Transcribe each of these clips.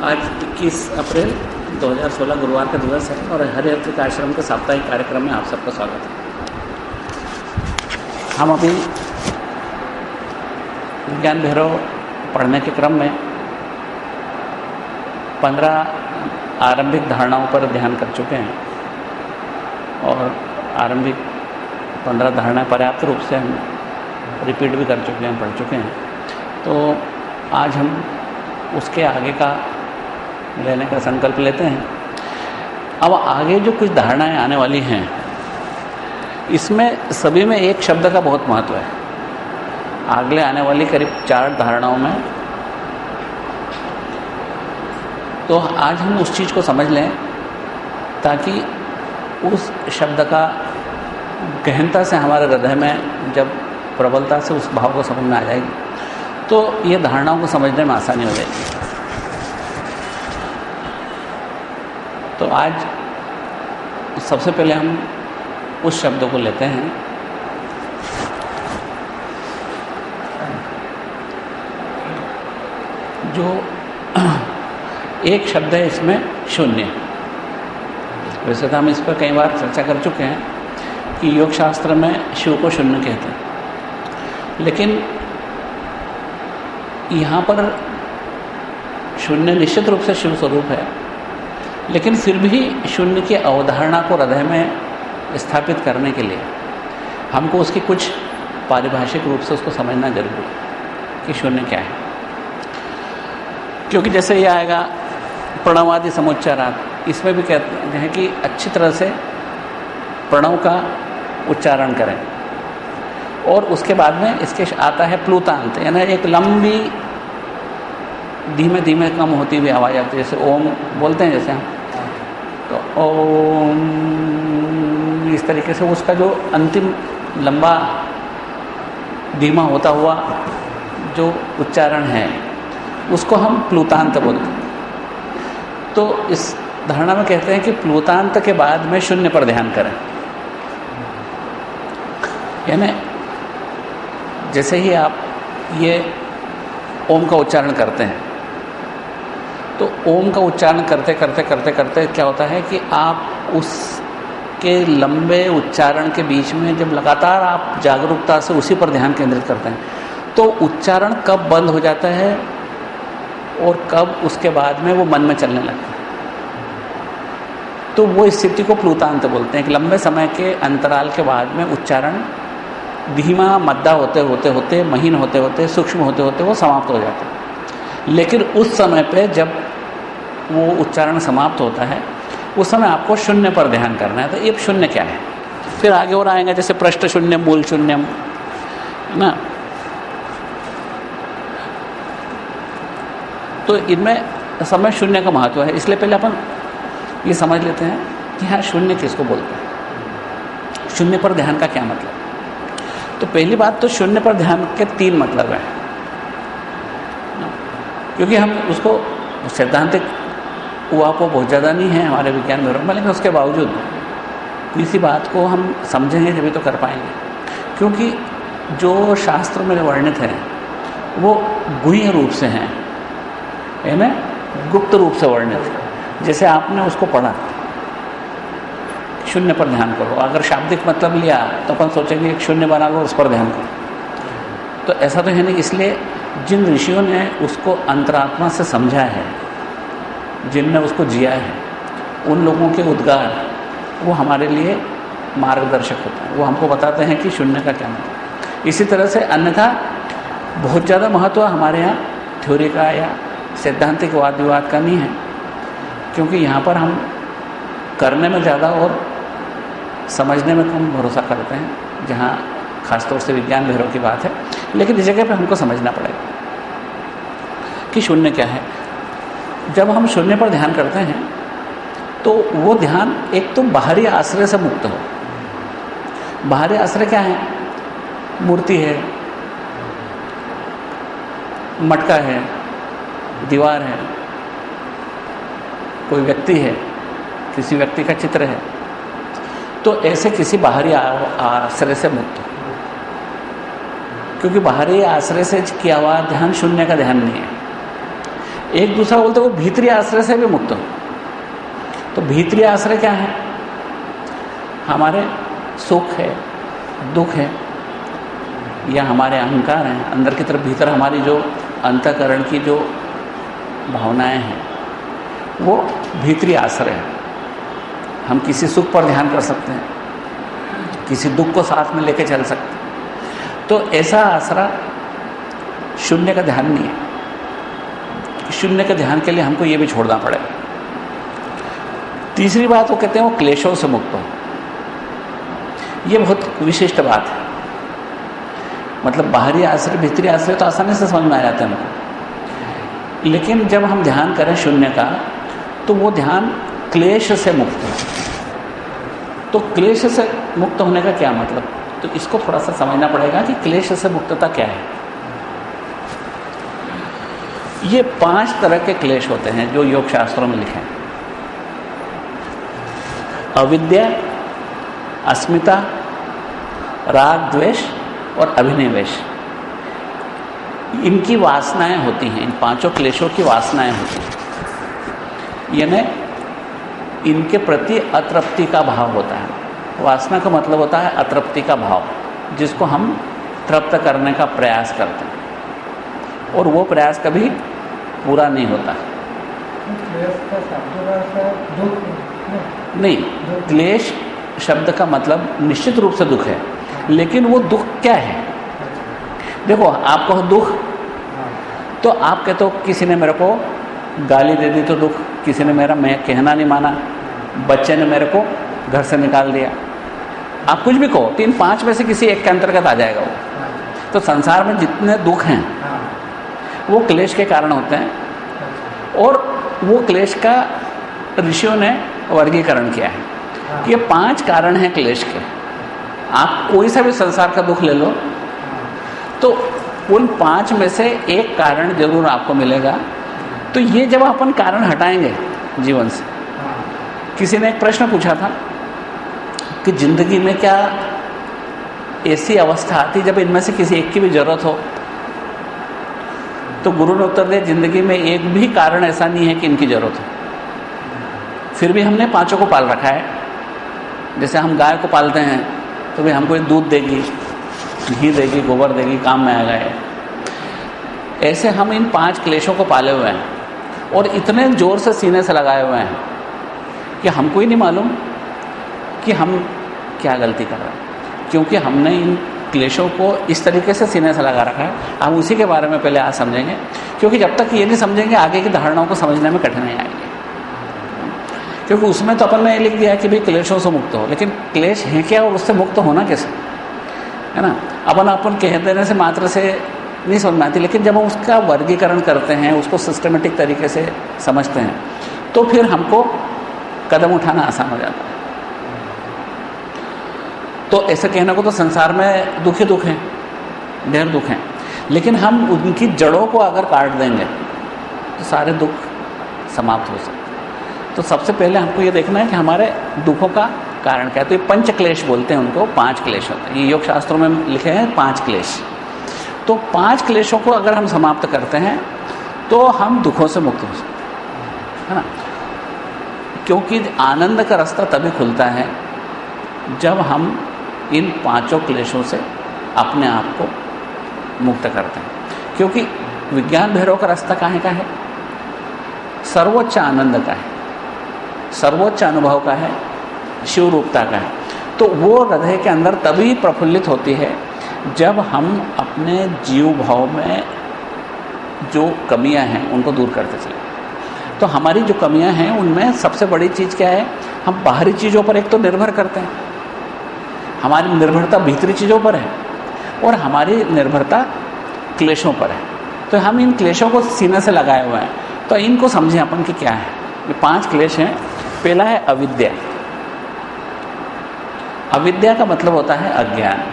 आज 21 अप्रैल 2016 गुरुवार का दिवस है और हरिहर आश्रम के साप्ताहिक कार्यक्रम में आप सबका स्वागत है। हम अभी विज्ञान भैरव पढ़ने के क्रम में 15 आरंभिक धारणाओं पर ध्यान कर चुके हैं और आरंभिक 15 धारणाएं पर्याप्त रूप से हम रिपीट भी कर चुके हैं, पढ़ चुके हैं। तो आज हम उसके आगे का लेने का संकल्प लेते हैं। अब आगे जो कुछ धारणाएं आने वाली हैं, इसमें सभी में एक शब्द का बहुत महत्व है। आगे आने वाली करीब 4 धारणाओं में तो आज हम उस चीज़ को समझ लें ताकि उस शब्द का गहनता से हमारे हृदय में जब प्रबलता से उस भाव को समझ में आ जाएगी तो ये धारणाओं को समझने में आसानी हो जाएगी। तो आज सबसे पहले हम उस शब्द को लेते हैं जो एक शब्द है, इसमें शून्य। वैसे तो हम इस पर कई बार चर्चा कर चुके हैं कि योग शास्त्र में शिव को शून्य कहते हैं, लेकिन यहाँ पर शून्य निश्चित रूप से शिव स्वरूप है, लेकिन फिर भी शून्य की अवधारणा को हृदय में स्थापित करने के लिए हमको उसकी कुछ पारिभाषिक रूप से उसको समझना जरूरी है कि शून्य क्या है। क्योंकि जैसे ये आएगा प्रणवादि समुच्चारात, इसमें भी कहते हैं कि अच्छी तरह से प्रणव का उच्चारण करें और उसके बाद में इसके आता है प्लुतांत, यानी एक लंबी धीमे धीमे कम होती हुई आवाज़ आती है। जैसे ओम बोलते हैं जैसे हम, तो ओम इस तरीके से उसका जो अंतिम लंबा धीमा होता हुआ जो उच्चारण है उसको हम प्लुतांत बोलते हैं। तो इस धारणा में कहते हैं कि प्लुतांत के बाद में शून्य पर ध्यान करें। यानी जैसे ही आप ये ओम का उच्चारण करते हैं तो ओम का उच्चारण करते करते करते करते क्या होता है कि आप उसके लंबे उच्चारण के बीच में जब लगातार आप जागरूकता से उसी पर ध्यान केंद्रित करते हैं तो उच्चारण कब बंद हो जाता है और कब उसके बाद में वो मन में चलने लगता है, तो वो स्थिति को प्लुतांत बोलते हैं। कि लंबे समय के अंतराल के बाद में उच्चारण धीमा मद्दा होते होते होते महीन होते होते सूक्ष्म होते होते वो समाप्त हो जाता है। लेकिन उस समय पे जब वो उच्चारण समाप्त होता है उस समय आपको शून्य पर ध्यान करना है। तो ये शून्य क्या है, फिर आगे और आएंगे जैसे पृष्ठ शून्य, मूल शून्य, है ना। तो इनमें समय शून्य का महत्व है। इसलिए पहले अपन ये समझ लेते हैं कि हाँ शून्य किसको बोलते हैं, शून्य पर ध्यान का क्या मतलब। तो पहली बात तो शून्य पर ध्यान के 3 मतलब हैं, क्योंकि हम उसको सैद्धांतिक उहापोह बहुत ज़्यादा नहीं है हमारे विज्ञान भैरव में, लेकिन उसके बावजूद किसी बात को हम समझेंगे जब तो कर पाएंगे। क्योंकि जो शास्त्र में वर्णित है वो गुह्य रूप से हैं, है ना, गुप्त रूप से वर्णित है। जैसे आपने उसको पढ़ा, शून्य पर ध्यान करो, अगर शाब्दिक मतलब लिया तो अपन सोचेंगे एक शून्य बना लो उस पर ध्यान करो, तो ऐसा तो है नहीं। इसलिए जिन ऋषियों ने उसको अंतरात्मा से समझा है, जिनने उसको जिया है, उन लोगों के उद्गार वो हमारे लिए मार्गदर्शक होते हैं। वो हमको बताते हैं कि शून्य का क्या मतलब। इसी तरह से अन्यथा बहुत ज़्यादा महत्व हमारे यहाँ थ्योरी का या सैद्धांतिक वाद विवाद का नहीं है, क्योंकि यहाँ पर हम करने में ज़्यादा और समझने में कम भरोसा करते हैं, जहाँ खासतौर से विज्ञान भैरव की बात है। लेकिन इस जगह पे हमको समझना पड़ेगा कि शून्य क्या है। जब हम शून्य पर ध्यान करते हैं तो वो ध्यान एक तो बाहरी आश्रय से मुक्त हो। बाहरी आश्रय क्या है, मूर्ति है, मटका है, दीवार है, कोई व्यक्ति है, किसी व्यक्ति का चित्र है, तो ऐसे किसी बाहरी आश्रय से मुक्त हो। क्योंकि बाहरी आश्रय से किया हुआ ध्यान शून्य का ध्यान नहीं है। एक दूसरा बोलते वो भीतरी आश्रय से भी मुक्त हो। तो भीतरी आश्रय क्या है? हमारे सुख है, दुख है, या हमारे अहंकार हैं, अंदर की तरफ भीतर हमारी जो अंतःकरण की जो भावनाएं हैं, वो भीतरी आश्रय है। हम किसी सुख पर ध्यान कर सकते हैं, किसी दुख को साथ में लेके चल सकते हैं। तो ऐसा आसरा शून्य का ध्यान नहीं है। शून्य के ध्यान के लिए हमको ये भी छोड़ना पड़ेगा। तीसरी बात वो कहते हैं वो क्लेशों से मुक्त हो। ये बहुत विशिष्ट बात है। मतलब बाहरी आश्रय भीतरी आश्रय तो आसानी से समझ में आ जाता है हमको, लेकिन जब हम ध्यान करें शून्य का तो वो ध्यान क्लेश से मुक्त है। तो क्लेश से मुक्त होने का क्या मतलब? तो इसको थोड़ा सा समझना पड़ेगा कि क्लेश से मुक्तता क्या है। ये 5 तरह के क्लेश होते हैं जो योग शास्त्रों में लिखे हैं। अविद्या, अस्मिता, राग द्वेष और अभिनिवेश, इनकी वासनाएं होती हैं। इन 5 क्लेशों की वासनाएं होती हैं, यानी इनके प्रति अतृप्ति का भाव होता है। वासना का मतलब होता है अतृप्ति का भाव, जिसको हम तृप्त करने का प्रयास करते हैं, और वो प्रयास कभी पूरा नहीं होता। नहीं, क्लेश शब्द का मतलब निश्चित रूप से दुख है, लेकिन वो दुख क्या है? देखो, आप कहो दुख, तो आप कहते हो किसी ने मेरे को गाली दे दी तो दुख, किसी ने मेरा मैं कहना नहीं माना, बच्चे ने मेरे को घर से निकाल दिया। आप कुछ भी कहो, 3-5 में से किसी एक के अंतर्गत आ जाएगा वो। तो संसार में जितने दुख हैं वो क्लेश के कारण होते हैं, और वो क्लेश का ऋषियों ने वर्गीकरण किया है कि ये 5 कारण हैं क्लेश के। आप कोई सा भी संसार का दुख ले लो तो उन 5 में से एक कारण जरूर आपको मिलेगा। तो ये जब अपन कारण हटाएंगे जीवन से, किसी ने एक प्रश्न पूछा था कि जिंदगी में क्या ऐसी अवस्था आती जब इनमें से किसी एक की भी जरूरत हो? तो गुरु ने उत्तर दिया, जिंदगी में एक भी कारण ऐसा नहीं है कि इनकी जरूरत हो, फिर भी हमने 5 को पाल रखा है। जैसे हम गाय को पालते हैं तो भाई हमको दूध देगी, घी देगी, गोबर देगी, काम में आएगा। ऐसे हम इन 5 क्लेशों को पाले हुए हैं, और इतने जोर से सीने से लगाए हुए हैं कि हमको ही नहीं मालूम कि हम क्या गलती कर रहे हैं, क्योंकि हमने इन क्लेशों को इस तरीके से सीने से लगा रखा है। हम उसी के बारे में पहले आज समझेंगे, क्योंकि जब तक ये नहीं समझेंगे आगे की धारणाओं को समझने में कठिनाई आएगी। क्योंकि उसमें तो अपन ने लिख दिया कि भाई क्लेशों से मुक्त हो, लेकिन क्लेश है क्या और उससे मुक्त होना कैसे, है ना? अपन कह देने से मात्र से नहीं समझ में आती, लेकिन जब हम उसका वर्गीकरण करते हैं, उसको सिस्टमेटिक तरीके से समझते हैं, तो फिर हमको कदम उठाना आसान हो जाता है। तो ऐसे कहने को तो संसार में दुख ही दुख हैं, ढेर दुख हैं, लेकिन हम उनकी जड़ों को अगर काट देंगे तो सारे दुख समाप्त हो सकते। तो सबसे पहले हमको ये देखना है कि हमारे दुखों का कारण क्या है। तो ये 5 क्लेश बोलते हैं उनको, 5 क्लेश होते हैं। ये योग शास्त्रों में लिखे हैं 5 क्लेश। तो 5 क्लेशों को अगर हम समाप्त करते हैं तो हम दुखों से मुक्त हो सकते हैं, है ना? क्योंकि आनंद का रास्ता तभी खुलता है जब हम इन 5 क्लेशों से अपने आप को मुक्त करते हैं। क्योंकि विज्ञान भैरव का रास्ता काहे का है? सर्वोच्च आनंद का है, सर्वोच्च अनुभव का है, शिव रूपता का है। तो वो हृदय के अंदर तभी प्रफुल्लित होती है जब हम अपने जीव भाव में जो कमियां हैं उनको दूर करते चले। तो हमारी जो कमियां हैं उनमें सबसे बड़ी चीज़ क्या है? हम बाहरी चीज़ों पर एक तो निर्भर करते हैं, हमारी निर्भरता भीतरी चीज़ों पर है, और हमारी निर्भरता क्लेशों पर है। तो हम इन क्लेशों को सीने से लगाए हुए हैं। तो इनको समझें अपन कि क्या है। ये 5 क्लेश हैं। पहला है अविद्या। अविद्या का मतलब होता है अज्ञान।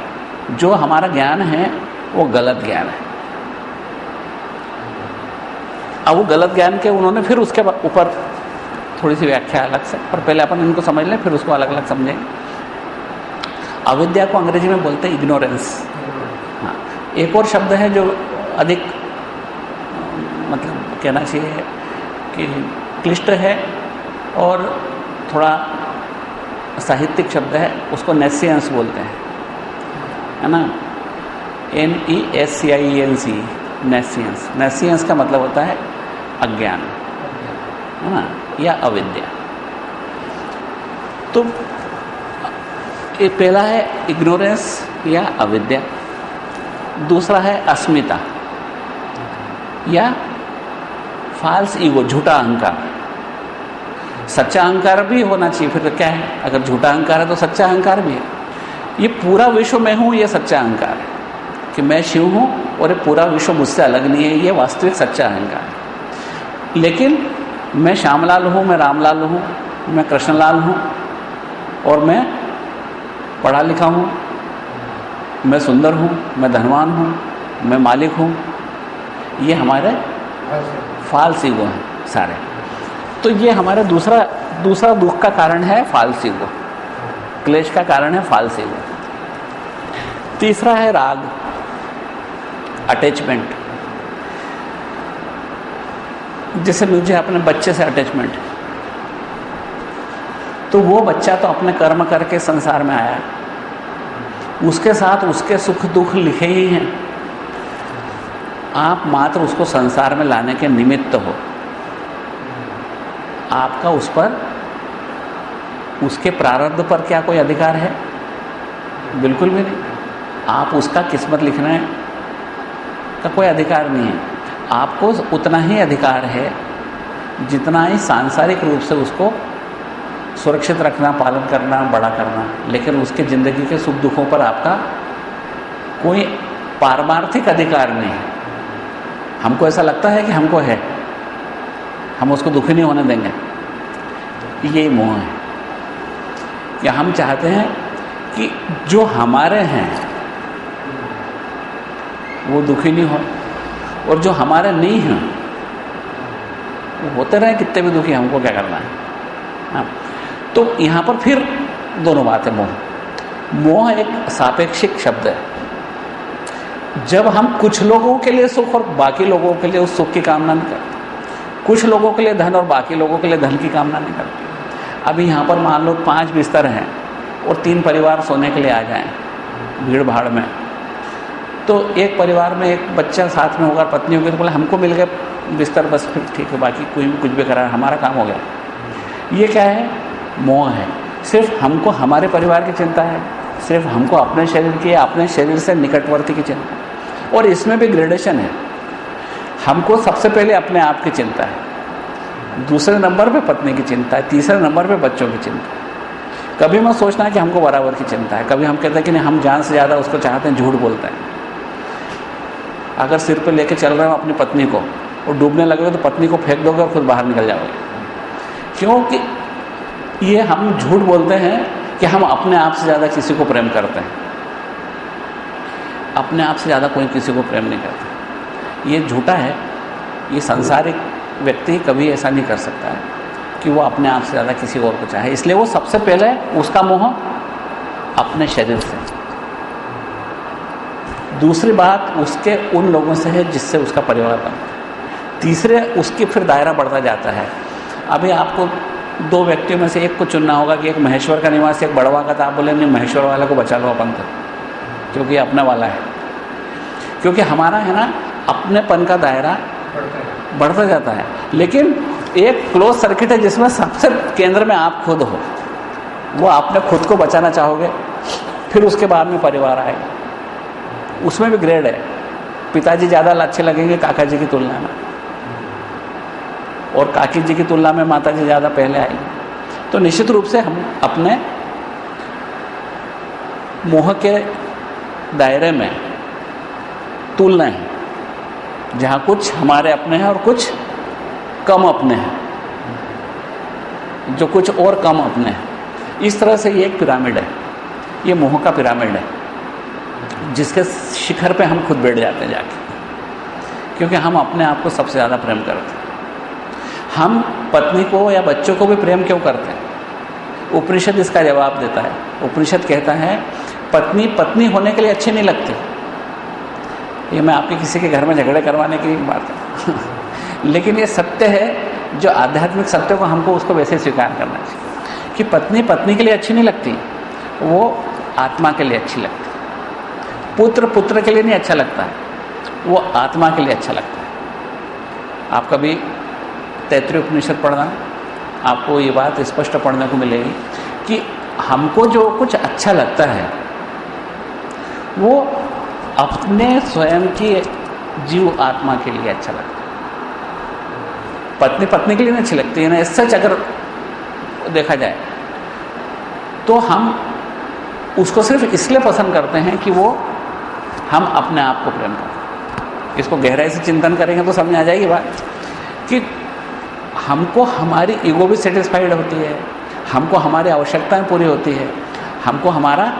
जो हमारा ज्ञान है वो गलत ज्ञान है। अब वो गलत ज्ञान के उन्होंने फिर उसके ऊपर थोड़ी सी व्याख्या अलग से, पर पहले अपन इनको समझ लें फिर उसको अलग अलग समझेंगे। अविद्या को अंग्रेजी में बोलते हैं इग्नोरेंस। हाँ, एक और शब्द है जो अधिक मतलब कहना चाहिए कि क्लिष्ट है और थोड़ा साहित्यिक शब्द है, उसको नेसियंस बोलते हैं, है ना, NESCIENC, नेसियंस। नेसियंस का मतलब होता है अज्ञान, है ना, या अविद्या। तो ये पहला है इग्नोरेंस या अविद्या, दूसरा है अस्मिता या फाल्स ईगो, झूठा अहंकार। सच्चा अहंकार भी होना चाहिए, फिर तो क्या है, अगर झूठा अहंकार है तो सच्चा अहंकार भी है। ये पूरा विश्व मैं हूँ, ये सच्चा अहंकार है कि मैं शिव हूँ और ये पूरा विश्व मुझसे अलग नहीं है, ये वास्तविक सच्चा अहंकार है। लेकिन मैं श्यामलाल हूँ, मैं रामलाल हूँ, मैं कृष्णलाल हूँ और मैं पढ़ा लिखा हूँ, मैं सुंदर हूँ, मैं धनवान हूँ, मैं मालिक हूँ, ये हमारे फाल्स ईगो हैं सारे। तो ये हमारा दूसरा दुख का कारण है फाल्स ईगो, क्लेश का कारण है फाल्स ईगो। तीसरा है राग, अटैचमेंट। जैसे मुझे अपने बच्चे से अटैचमेंट है, तो वो बच्चा तो अपने कर्म करके संसार में आया, उसके साथ उसके सुख दुख लिखे ही हैं, आप मात्र उसको संसार में लाने के निमित्त हो। आपका उस पर, उसके प्रारब्ध पर क्या कोई अधिकार है? बिल्कुल भी नहीं। आप उसका किस्मत लिखने का कोई अधिकार नहीं है। आपको उतना ही अधिकार है जितना ही सांसारिक रूप से उसको सुरक्षित रखना, पालन करना, बड़ा करना, लेकिन उसके ज़िंदगी के सुख दुखों पर आपका कोई पारमार्थिक अधिकार नहीं है। हमको ऐसा लगता है कि हमको है, हम उसको दुखी नहीं होने देंगे, ये मोह है। या हम चाहते हैं कि जो हमारे हैं वो दुखी नहीं हो, और जो हमारे नहीं हैं वो होते रहे कितने भी दुखी, हमको क्या करना है। हाँ, तो यहाँ पर फिर दोनों बातें। मोह एक सापेक्षिक शब्द है। जब हम कुछ लोगों के लिए सुख और बाकी लोगों के लिए उस सुख की कामना नहीं करते, कुछ लोगों के लिए धन और बाकी लोगों के लिए धन की कामना नहीं करते। अभी यहाँ पर मान लो 5 बिस्तर हैं और 3 परिवार सोने के लिए आ जाएं भीड़ भाड़ में, तो एक परिवार में एक बच्चा साथ में होगा, पत्नी होगी, तो बोले हमको मिल गए बिस्तर, बस फिर ठीक है, बाकी कोई भी कुछ भी करा, हमारा काम हो गया। ये क्या है? मोह है। सिर्फ हमको हमारे परिवार की चिंता है, सिर्फ हमको अपने शरीर की, अपने शरीर से निकटवर्ती की चिंता। और इसमें भी ग्रेडेशन है। हमको सबसे पहले अपने आप की चिंता है, दूसरे नंबर पे पत्नी की चिंता है, तीसरे नंबर पे बच्चों की चिंता है। कभी मैं सोचना है कि हमको बराबर की चिंता है, कभी हम कहते हैं कि नहीं, हम जान से ज़्यादा उसको चाहते हैं, झूठ बोलते हैं। अगर सिर पे लेके चल रहे हो अपनी पत्नी को और डूबने लगे तो पत्नी को फेंक दोगे और खुद बाहर निकल जाओगे, क्योंकि ये हम झूठ बोलते हैं कि हम अपने आप से ज़्यादा किसी को प्रेम करते हैं। अपने आप से ज़्यादा कोई किसी को प्रेम नहीं करता, ये झूठा है। ये सांसारिक व्यक्ति कभी ऐसा नहीं कर सकता है कि वो अपने आप से ज़्यादा किसी और को चाहे। इसलिए वो सबसे पहले उसका मोह अपने शरीर से, दूसरी बात उसके उन लोगों से है जिससे उसका परिवार बनता है, तीसरे उसकी फिर दायरा बढ़ता जाता है। अभी आपको 2 व्यक्तियों में से एक को चुनना होगा कि एक महेश्वर का निवासी, एक बड़वा का, तो आप बोले नहीं, महेश्वर वाले को बचा लो अपन तो, क्योंकि अपने वाला है। क्योंकि हमारा है ना, अपनेपन का दायरा बढ़ता जाता है। लेकिन एक क्लोज सर्किट है जिसमें सबसे केंद्र में आप खुद हो, वो आपने खुद को बचाना चाहोगे, फिर उसके बाद में परिवार आएगा। उसमें भी ग्रेड है। पिताजी ज़्यादा अच्छे लगेंगे काका जी की तुलना में, और काकी जी की तुलना में माता जी ज़्यादा पहले आएंगे। तो निश्चित रूप से हम अपने मोह के दायरे में तुलना है, जहाँ कुछ हमारे अपने हैं और कुछ कम अपने हैं, जो कुछ और कम अपने हैं। इस तरह से ये एक पिरामिड है, ये मोह का पिरामिड है, जिसके शिखर पे हम खुद बैठ जाते हैं जाके, क्योंकि हम अपने आप को सबसे ज़्यादा प्रेम करते हैं। हम पत्नी को या बच्चों को भी प्रेम क्यों करते हैं? उपनिषद इसका जवाब देता है। उपनिषद कहता है पत्नी पत्नी होने के लिए अच्छी नहीं लगती। ये मैं आपके किसी के घर में झगड़े करवाने की बात है लेकिन ये सत्य है, जो आध्यात्मिक सत्य को हमको उसको वैसे स्वीकार करना चाहिए कि पत्नी पत्नी के लिए अच्छी नहीं लगती, वो आत्मा के लिए अच्छी लगती है। पुत्र पुत्र के लिए नहीं अच्छा लगता है, वो आत्मा के लिए अच्छा लगता है। आप कभी तैत्तिरीय उपनिषद पढ़ना, आपको ये बात स्पष्ट पढ़ने को मिलेगी कि हमको जो कुछ अच्छा लगता है वो अपने स्वयं की जीव आत्मा के लिए अच्छा लगता है। पत्नी पत्नी के लिए नहीं अच्छी लगती है ना। सच अगर देखा जाए तो हम उसको सिर्फ इसलिए पसंद करते हैं कि वो हम अपने आप को प्रेम करते हैं। इसको गहराई से चिंतन करेंगे तो समझ आ जाएगी बात कि हमको हमारी ईगो भी सेटिस्फाइड होती है, हमको हमारी आवश्यकताएं पूरी होती है, हमको हमारा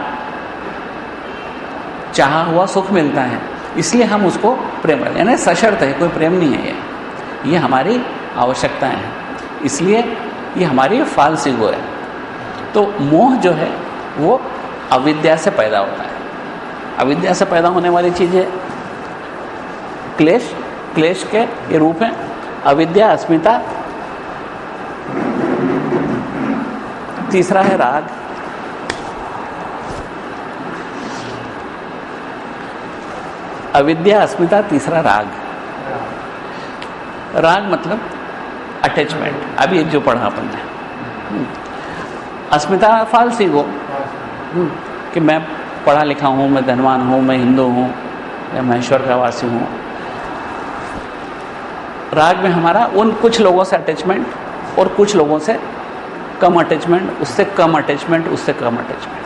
चाहा हुआ सुख मिलता है, इसलिए हम उसको प्रेम करते हैं। यानी सशर्त है, कोई प्रेम नहीं है, ये हमारी आवश्यकताएं हैं, इसलिए ये हमारी फाल्स ईगो है। तो मोह जो है वो अविद्या से पैदा होता है। अविद्या से पैदा होने वाली चीज़ है क्लेश। क्लेश के ये रूप हैं अविद्या, अस्मिता, तीसरा है राग। अविद्या, अस्मिता, तीसरा राग। राग मतलब अटैचमेंट, अभी एक जो पढ़ा अपन ने। अस्मिता फाल्स ईगो कि मैं पढ़ा लिखा हूँ, मैं धनवान हूँ, मैं हिंदू हूँ या मैं ईश्वर का वासी हूँ। राग में हमारा उन कुछ लोगों से अटैचमेंट और कुछ लोगों से कम अटैचमेंट, उससे कम अटैचमेंट, उससे कम अटैचमेंट।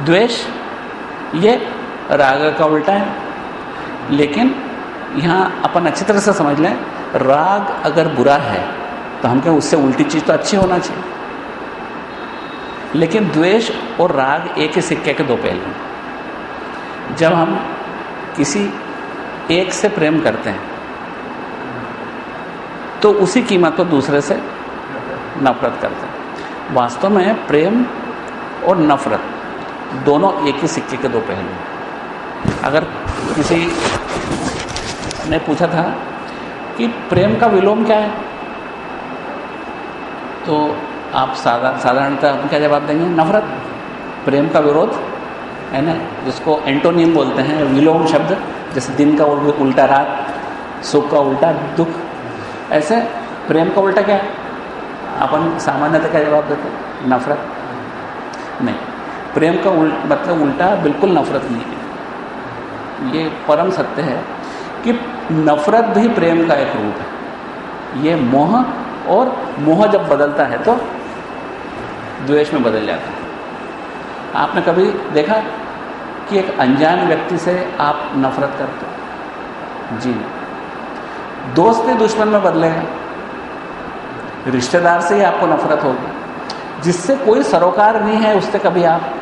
द्वेष ये राग का उल्टा है, लेकिन यहाँ अपन अच्छी तरह से समझ लें, राग अगर बुरा है तो हम कहें उससे उल्टी चीज़ तो अच्छी होना चाहिए, लेकिन द्वेष और राग एक ही सिक्के के दो पहलू हैं। जब हम किसी एक से प्रेम करते हैं तो उसी कीमत पर दूसरे से नफरत करते हैं। वास्तव में प्रेम और नफरत दोनों एक ही सिक्के के दो पहलू हैं। अगर किसी ने पूछा था कि प्रेम का विलोम क्या है, तो आप साधारणतः आप क्या जवाब देंगे? नफरत। प्रेम का विरोध है ना, जिसको एंटोनियम बोलते हैं, विलोम शब्द, जैसे दिन का उल्टा रात, सुख का उल्टा दुख। ऐसे प्रेम का उल्टा क्या है? अपन सामान्यतः क्या जवाब देते हैं? नफरत। नहीं, प्रेम का मतलब उल्टा बिल्कुल नफरत नहीं है। ये परम सत्य है कि नफरत भी प्रेम का एक रूप है। ये मोह, और मोह जब बदलता है तो द्वेष में बदल जाता है। आपने कभी देखा कि एक अनजान व्यक्ति से आप नफरत करते हो? जी नहीं। दोस्त भी दुश्मन में बदलेगा, रिश्तेदार से ही आपको नफरत होगी। जिससे कोई सरोकार नहीं है उससे कभी आप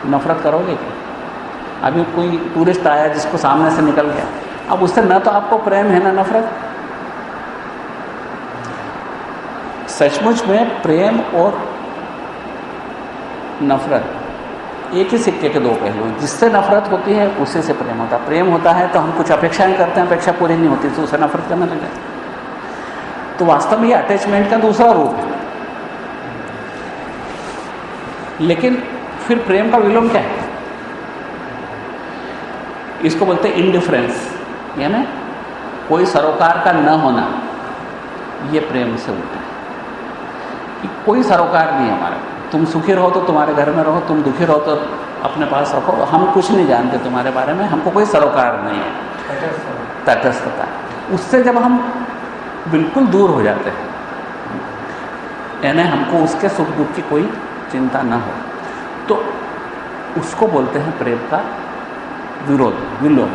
नफरत करोगे क्या? अभी कोई टूरिस्ट आया जिसको सामने से निकल गया, अब उससे न तो आपको प्रेम है ना नफरत। सचमुच में प्रेम और नफरत एक ही सिक्के के दो पहलू हैं। जिससे नफरत होती है उसी से प्रेम होता है। प्रेम होता है तो हम कुछ अपेक्षाएं करते हैं, अपेक्षा पूरी नहीं होती तो उसे नफरत करने लग जाते हैं। तो वास्तव में ये अटैचमेंट का दूसरा रूप है। लेकिन फिर प्रेम का विलोम क्या है? इसको बोलते हैं इंडिफरेंस, यानी कोई सरोकार का न होना। ये प्रेम से उल्टा है कि कोई सरोकार नहीं है हमारा। तुम सुखी रहो तो तुम्हारे घर में रहो, तुम दुखी रहो तो अपने पास रखो, हम कुछ नहीं जानते तुम्हारे बारे में, हमको कोई सरोकार नहीं है। तटस्थता। उससे जब हम बिल्कुल दूर हो जाते हैं, यानी हमको उसके सुख दुख की कोई चिंता न हो, तो उसको बोलते हैं प्रेम का विरोध, विलोम।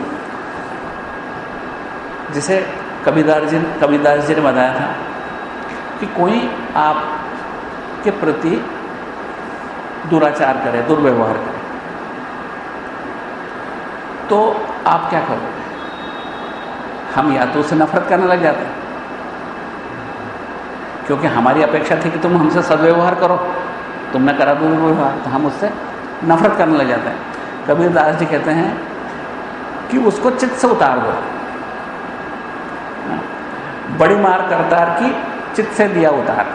जिसे कबीरदास जी ने बताया था कि कोई आपके प्रति दुराचार करे, दुर्व्यवहार करे, तो आप क्या करोगे? हम या तो उससे नफरत करने लग जाते हैं, क्योंकि हमारी अपेक्षा थी कि तुम हमसे सद्व्यवहार करो, तुमने करा दुर्व्यवहार, तो हम उससे नफरत करने लग जाते हैं। कबीरदास जी कहते हैं कि उसको चित्त से उतार दो। बड़ी मार करतार की चित्त से दिया उतार।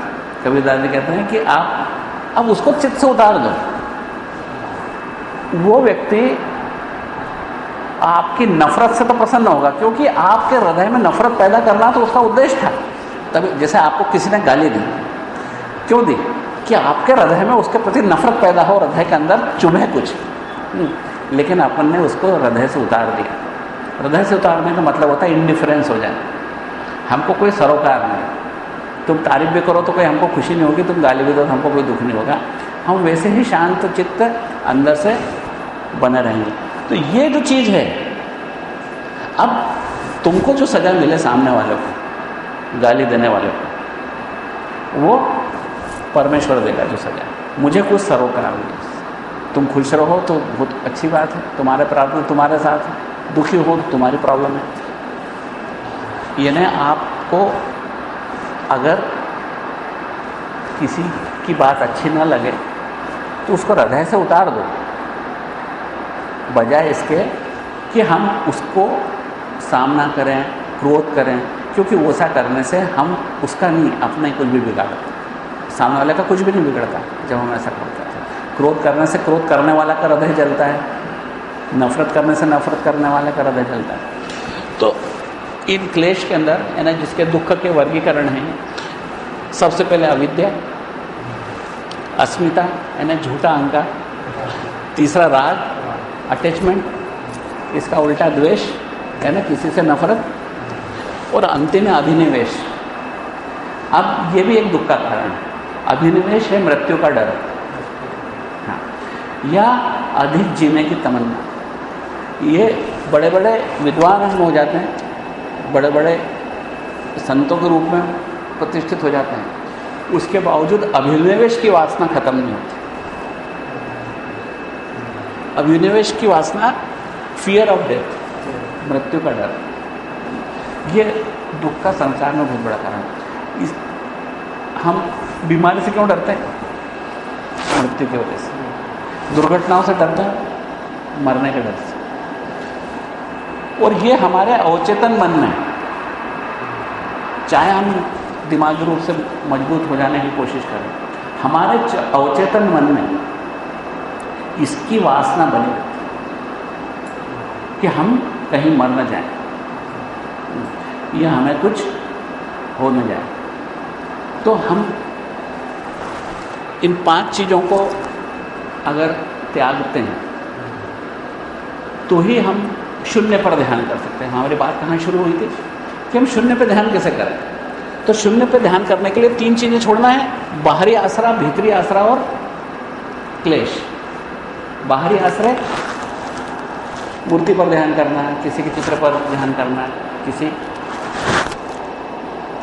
कबीरदास जी कहते हैं कि आप अब उसको चित्त से उतार दो। वो व्यक्ति आपकी नफरत से तो प्रसन्न होगा, क्योंकि आपके हृदय में नफरत पैदा करना तो उसका उद्देश्य था। तभी जैसे आपको किसी ने गाली दी, क्यों दी? कि आपके हृदय में उसके प्रति नफरत पैदा हो, हृदय के अंदर चुभे कुछ। लेकिन अपन ने उसको हृदय से उतार दिया। हृदय से उतारने का मतलब होता है इंडिफरेंस हो जाए, हमको कोई सरोकार नहीं। तुम तारीफ भी करो तो कोई हमको खुशी नहीं होगी, तुम गाली भी दो तो हमको कोई दुख नहीं होगा। हम वैसे ही शांत चित्त अंदर से बने रहेंगे। तो ये जो चीज़ है, अब तुमको जो सजा मिले सामने वाले को, गाली देने वाले को, वो परमेश्वर देगा जो सजा। मुझे कुछ सरोकार नहीं। तुम खुश रहो तो बहुत अच्छी बात है, तुम्हारे प्रार्थना तुम्हारे साथ है। दुखी हो तो तुम्हारी प्रॉब्लम है। यानी आपको अगर किसी की बात अच्छी ना लगे तो उसको हृदय से उतार दो, बजाय इसके कि हम उसको सामना करें, क्रोध करें, क्योंकि वैसा करने से हम उसका नहीं, अपना ही कुछ भी बिगाड़ते। सामने वाले का कुछ भी नहीं बिगड़ता जब हम ऐसा करते हैं। क्रोध करने से क्रोध करने वाला का हृदय जलता है, नफरत करने से नफरत करने वाले का हृदय जलता है। तो इन क्लेश के अंदर यानी जिसके दुख के वर्गीकरण हैं, सबसे पहले अविद्या, अस्मिता यानी झूठा अहंकार, तीसरा राग अटैचमेंट, इसका उल्टा द्वेष यानी किसी से नफरत, और अंतिम है अभिनिवेश। अब ये भी एक दुख का कारण है। अभिनिवेश है मृत्यु का डर, हाँ, या अधिक जीने की तमन्ना। ये बड़े बड़े विद्वान हम हो जाते हैं, बड़े बड़े संतों के रूप में प्रतिष्ठित हो जाते हैं, उसके बावजूद अभिनिवेश की वासना खत्म नहीं होती। अभिनिवेश की वासना फियर ऑफ डेथ, मृत्यु का डर, ये दुख का संसार में बहुत बड़ा कारण है। हम बीमारी से क्यों डरते हैं? मृत्यु की वजह से। दुर्घटनाओं से डरते हैं, मरने के डर से। और ये हमारे अवचेतन मन में, चाहे हम दिमागी रूप से मजबूत हो जाने की कोशिश करें, हमारे अवचेतन मन में इसकी वासना बनी रहती कि हम कहीं मर न जाएं, या हमें कुछ हो न जाए। तो हम इन 5 चीज़ों को अगर त्यागते हैं तो ही हम शून्य पर ध्यान कर सकते हैं। हमारी बात कहाँ शुरू हुई थी कि हम शून्य पर ध्यान कैसे करें। तो शून्य पर ध्यान करने के लिए 3 चीज़ें छोड़ना है, बाहरी आसरा, भीतरी आसरा और क्लेश। बाहरी आश्रय मूर्ति पर ध्यान करना है, किसी के चित्र पर ध्यान करना है, किसी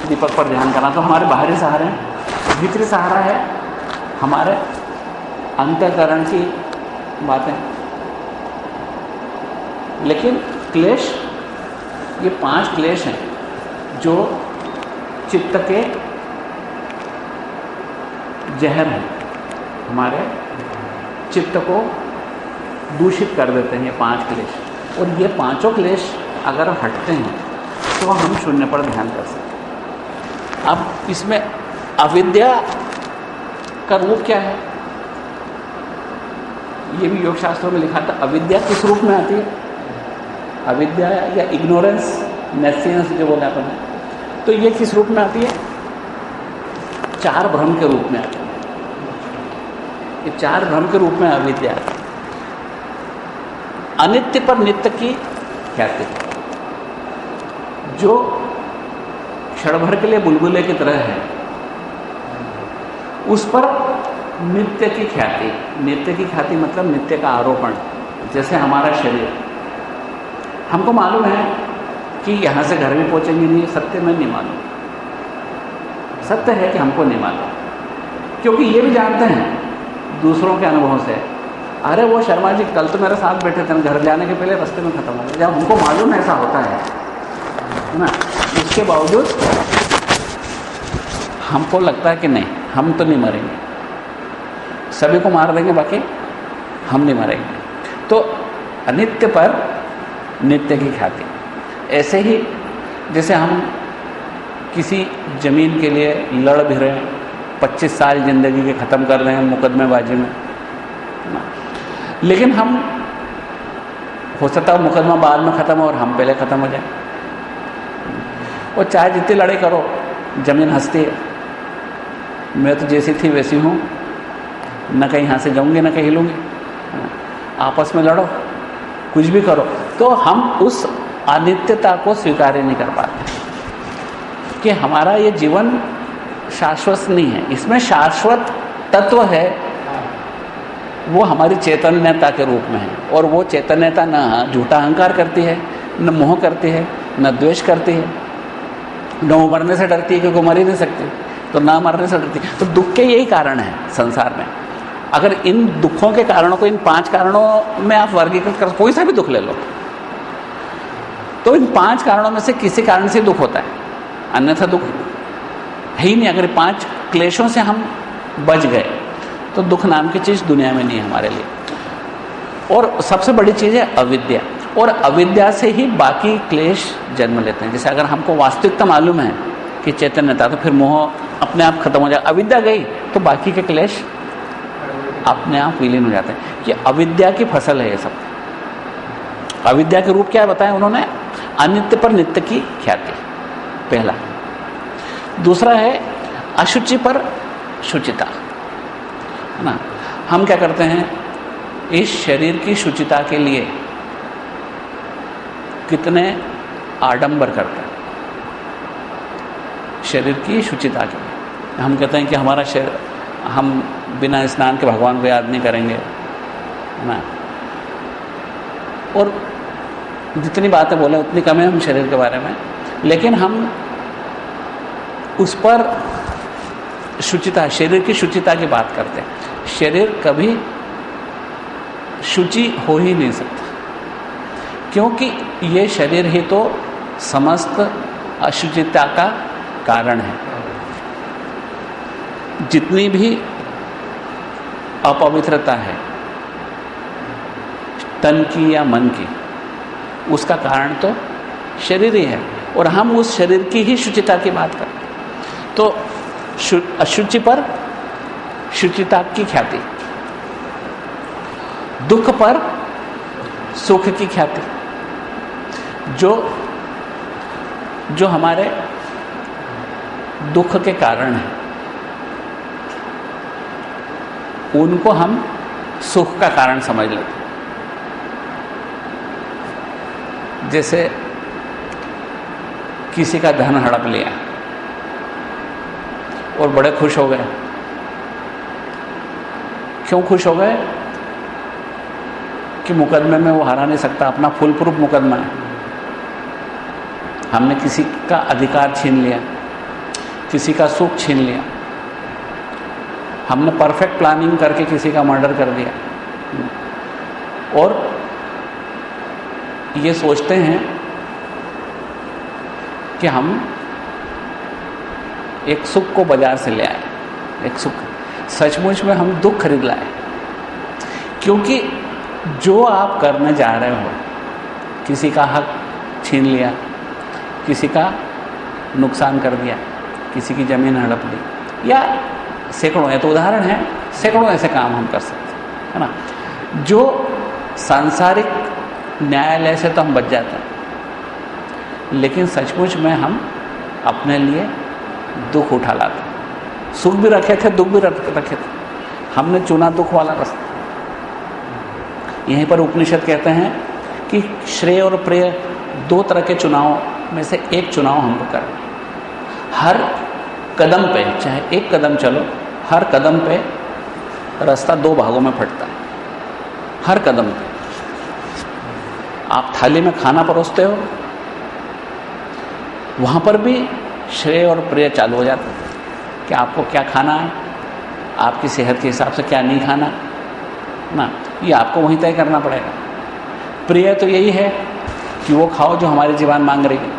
दीपक पर ध्यान करना, तो हमारे बाहरी सहारे हैं। भीतरी सहारा है हमारे अंतःकरण की बातें। लेकिन क्लेश, ये 5 क्लेश हैं जो चित्त के जहर हैं, हमारे चित्त को दूषित कर देते हैं ये 5 क्लेश। और ये 5 क्लेश अगर हटते हैं तो हम शून्य पर ध्यान कर सकते हैं। अब इसमें अविद्या का रूप क्या है, ये भी योग शास्त्रों में लिखा था। अविद्या किस रूप में आती है? अविद्या या इग्नोरेंस, नेसियंस जो बोला अपन ने, तो ये किस रूप में आती है? 4 भ्रम के रूप में आती है। ये 4 भ्रम के रूप में अविद्या आती है। अनित्य पर नित्य की ख्याति, जो क्षण भर के लिए बुलबुले की तरह है, उस पर नित्य की ख्याति। नित्य की ख्याति मतलब नित्य का आरोपण। जैसे हमारा शरीर, हमको मालूम है कि यहाँ से घर में पहुँचेंगे नहीं, सत्य में नहीं मालूम। सत्य है कि हमको नहीं मालूम, क्योंकि ये भी जानते हैं दूसरों के अनुभव से, अरे वो शर्मा जी कल तो मेरे साथ बैठे थे, घर जाने के पहले रास्ते में ख़त्म हो गया। जब हमको मालूम ऐसा होता है ना, उसके बावजूद हमको लगता है कि नहीं, हम तो नहीं मरेंगे, सभी को मार देंगे, बाकी हम नहीं मरेंगे। तो अनित्य पर नित्य की ख्याति। ऐसे ही जैसे हम किसी ज़मीन के लिए लड़ भी रहे हैं, 25 साल ज़िंदगी के ख़त्म कर रहे हैं मुकदमेबाजी में, लेकिन हम हो सकता है मुकदमा बाद में ख़त्म हो और हम पहले ख़त्म हो जाए। और चाहे जितनी लड़ाई करो, ज़मीन हंसती है, मैं तो जैसी थी वैसी हूँ, न कहीं यहाँ से जाऊँगी न कहीं हिलूँगी। आपस में लड़ो, कुछ भी करो, तो हम उस अनित्यता को स्वीकार ही नहीं कर पाते कि हमारा ये जीवन शाश्वत नहीं है। इसमें शाश्वत तत्व है, वो हमारी चैतन्यता के रूप में है। और वो चैतन्यता न झूठा अहंकार करती है, न मोह करती है, न द्वेष करती है, न वो मरने से डरती है क्योंकि मर ही नहीं सकती, तो ना मरने से डरती है। तो दुख के यही कारण है संसार में। अगर इन दुखों के कारणों को इन 5 कारणों में आप वर्गीकृत कर, कोई सा भी दुख ले लो, तो इन 5 कारणों में से किसी कारण से दुख होता है, अन्यथा दुख है ही नहीं। अगर 5 क्लेशों से हम बच गए तो दुख नाम की चीज़ दुनिया में नहीं है हमारे लिए। और सबसे बड़ी चीज़ है अविद्या, और अविद्या से ही बाकी क्लेश जन्म लेते हैं। जैसे अगर हमको वास्तविकता मालूम है कि चैतन्यता, तो फिर मोह अपने आप खत्म हो जाएगा। अविद्या गई तो बाकी के क्लेश अपने आप विलीन हो जाते हैं। कि अविद्या की फसल है ये सब। अविद्या के रूप क्या बताया उन्होंने? अनित्य पर नित्य की ख्याति, पहला। दूसरा है अशुचि पर शुचिता, है ना। हम क्या करते हैं, इस शरीर की शुचिता के लिए कितने आडंबर करते हैं। शरीर की शुचिता के लिए हम कहते हैं कि हमारा शरीर, हम बिना स्नान के भगवान को याद नहीं करेंगे, है ना। और जितनी बातें बोले उतनी कम है हम शरीर के बारे में, लेकिन हम उस पर शुचिता, शरीर की शुचिता की बात करते हैं। शरीर कभी शुचि हो ही नहीं सकता, क्योंकि ये शरीर ही तो समस्त अशुचिता का कारण है। जितनी भी अपवित्रता है तन की या मन की, उसका कारण तो शरीर ही है, और हम उस शरीर की ही शुचिता की बात करते हैं। तो अशुचि पर शुचिता की ख्याति, दुख पर सुख की ख्याति। जो हमारे दुख के कारण है उनको हम सुख का कारण समझ लेते हैं। जैसे किसी का धन हड़प लिया और बड़े खुश हो गए। क्यों खुश हो गए? कि मुकदमे में वो हरा नहीं सकता, अपना फुल प्रूफ मुकदमा है। हमने किसी का अधिकार छीन लिया, किसी का सुख छीन लिया, हमने परफेक्ट प्लानिंग करके किसी का मर्डर कर दिया, और ये सोचते हैं कि हम एक सुख को बाजार से ले आए, एक सुख। सचमुच में हम दुख खरीद लाए, क्योंकि जो आप करने जा रहे हो, किसी का हक छीन लिया, किसी का नुकसान कर दिया, किसी की ज़मीन हड़प ली, या सैकड़ों, ये तो उदाहरण है, सैकड़ों ऐसे काम हम कर सकते हैं, है ना। जो सांसारिक न्यायालय से तो हम बच जाते हैं, लेकिन सचमुच में हम अपने लिए दुख उठा लाते हैं। सुख भी रखे थे, दुख भी रखे थे, हमने चुना दुख वाला रास्ता। यहीं पर उपनिषद कहते हैं कि श्रेय और प्रेय 2 तरह के चुनाव में से एक चुनाव हमको करना। हर कदम पे, चाहे एक कदम चलो, हर कदम पे रास्ता 2 भागों में फटता है। हर कदम पे आप थाली में खाना परोसते हो, वहाँ पर भी श्रेय और प्रेय चालू हो जाता है कि आपको क्या खाना है, आपकी सेहत के हिसाब से क्या नहीं खाना ना, ये आपको वहीं तय करना पड़ेगा। प्रिय तो यही है कि वो खाओ जो हमारी जीवान मांग रही है।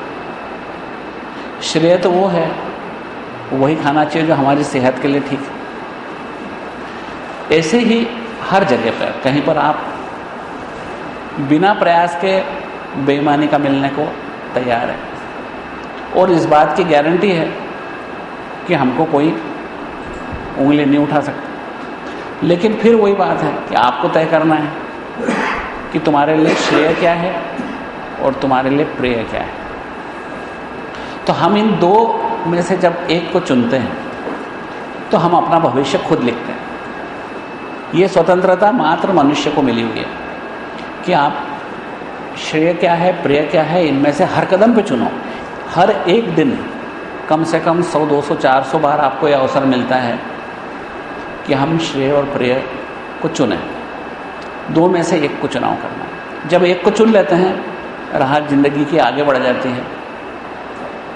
श्रेय तो वो है, वही खाना चाहिए जो हमारी सेहत के लिए ठीक है। ऐसे ही हर जगह पर, कहीं पर आप बिना प्रयास के बेईमानी का मिलने को तैयार है, और इस बात की गारंटी है कि हमको कोई उंगली नहीं उठा सकता। लेकिन फिर वही बात है कि आपको तय करना है कि तुम्हारे लिए श्रेय क्या है और तुम्हारे लिए प्रिय क्या है। तो हम इन दो में से जब एक को चुनते हैं तो हम अपना भविष्य खुद लिखते हैं। ये स्वतंत्रता मात्र मनुष्य को मिली हुई है कि आप श्रेय क्या है, प्रिय क्या है, इनमें से हर कदम पे चुनो। हर एक दिन कम से कम 100, 200, 400 बार आपको यह अवसर मिलता है कि हम श्रेय और प्रिय को चुनें। दो में से एक को चुनाव करना है। जब एक को चुन लेते हैं, राह जिंदगी की आगे बढ़ जाती है।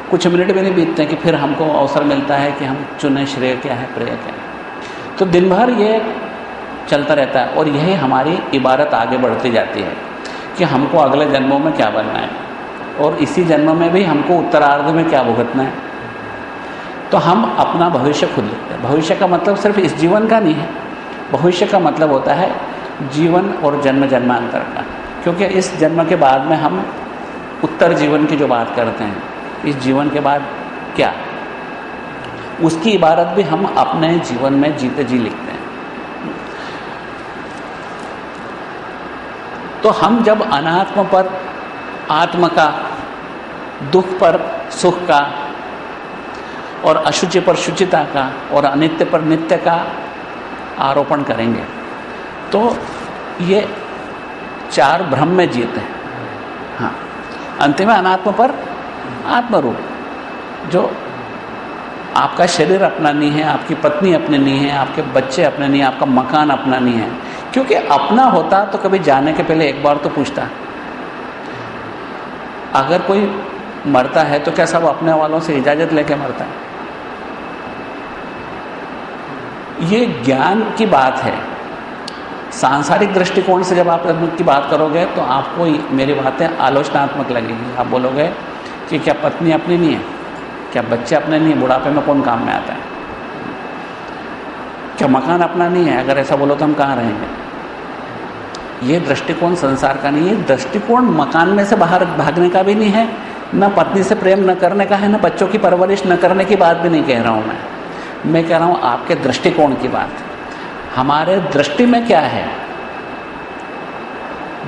कुछ मिनट भी नहीं बीतते कि फिर हमको अवसर मिलता है कि हम चुनें श्रेय क्या है, प्रिय क्या है। तो दिन भर ये चलता रहता है और यही हमारी इबारत आगे बढ़ती जाती है कि हमको अगले जन्मों में क्या बनना है और इसी जन्म में भी हमको उत्तरार्ध में क्या भुगतना है। तो हम अपना भविष्य खुद लिखते हैं। भविष्य का मतलब सिर्फ इस जीवन का नहीं है, भविष्य का मतलब होता है जीवन और जन्म जन्मांतर का। क्योंकि इस जन्म के बाद में हम उत्तर जीवन की जो बात करते हैं, इस जीवन के बाद क्या, उसकी इबारत भी हम अपने जीवन में जीते जी लिखते हैं। तो हम जब अनात्म पर आत्म का, दुख पर सुख का, और अशुचि पर शुचिता का, और अनित्य पर नित्य का आरोपण करेंगे तो ये चार भ्रम में जीते हैं। हाँ, अंतिम अनात्म पर आत्मरूप, जो आपका शरीर अपना नहीं है, आपकी पत्नी अपनी नहीं है, आपके बच्चे अपने नहीं है, आपका मकान अपना नहीं है। क्योंकि अपना होता तो कभी जाने के पहले एक बार तो पूछता। अगर कोई मरता है तो क्या सब अपने वालों से इजाज़त लेके मरता है? ये ज्ञान की बात है। सांसारिक दृष्टिकोण से जब आप की बात करोगे तो आपको मेरी बातें आलोचनात्मक लगेगी। आप बोलोगे कि क्या पत्नी अपनी नहीं है, क्या बच्चे अपने नहीं है, बुढ़ापे में कौन काम में आता है, क्या मकान अपना नहीं है? अगर ऐसा बोलो तो हम कहाँ रहेंगे? ये दृष्टिकोण संसार का नहीं है। दृष्टिकोण मकान में से बाहर भागने का भी नहीं है, न पत्नी से प्रेम न करने का है, न बच्चों की परवरिश न करने की बात भी नहीं कह रहा हूँ मैं कह रहा हूँ आपके दृष्टिकोण की बात। हमारे दृष्टि में क्या है?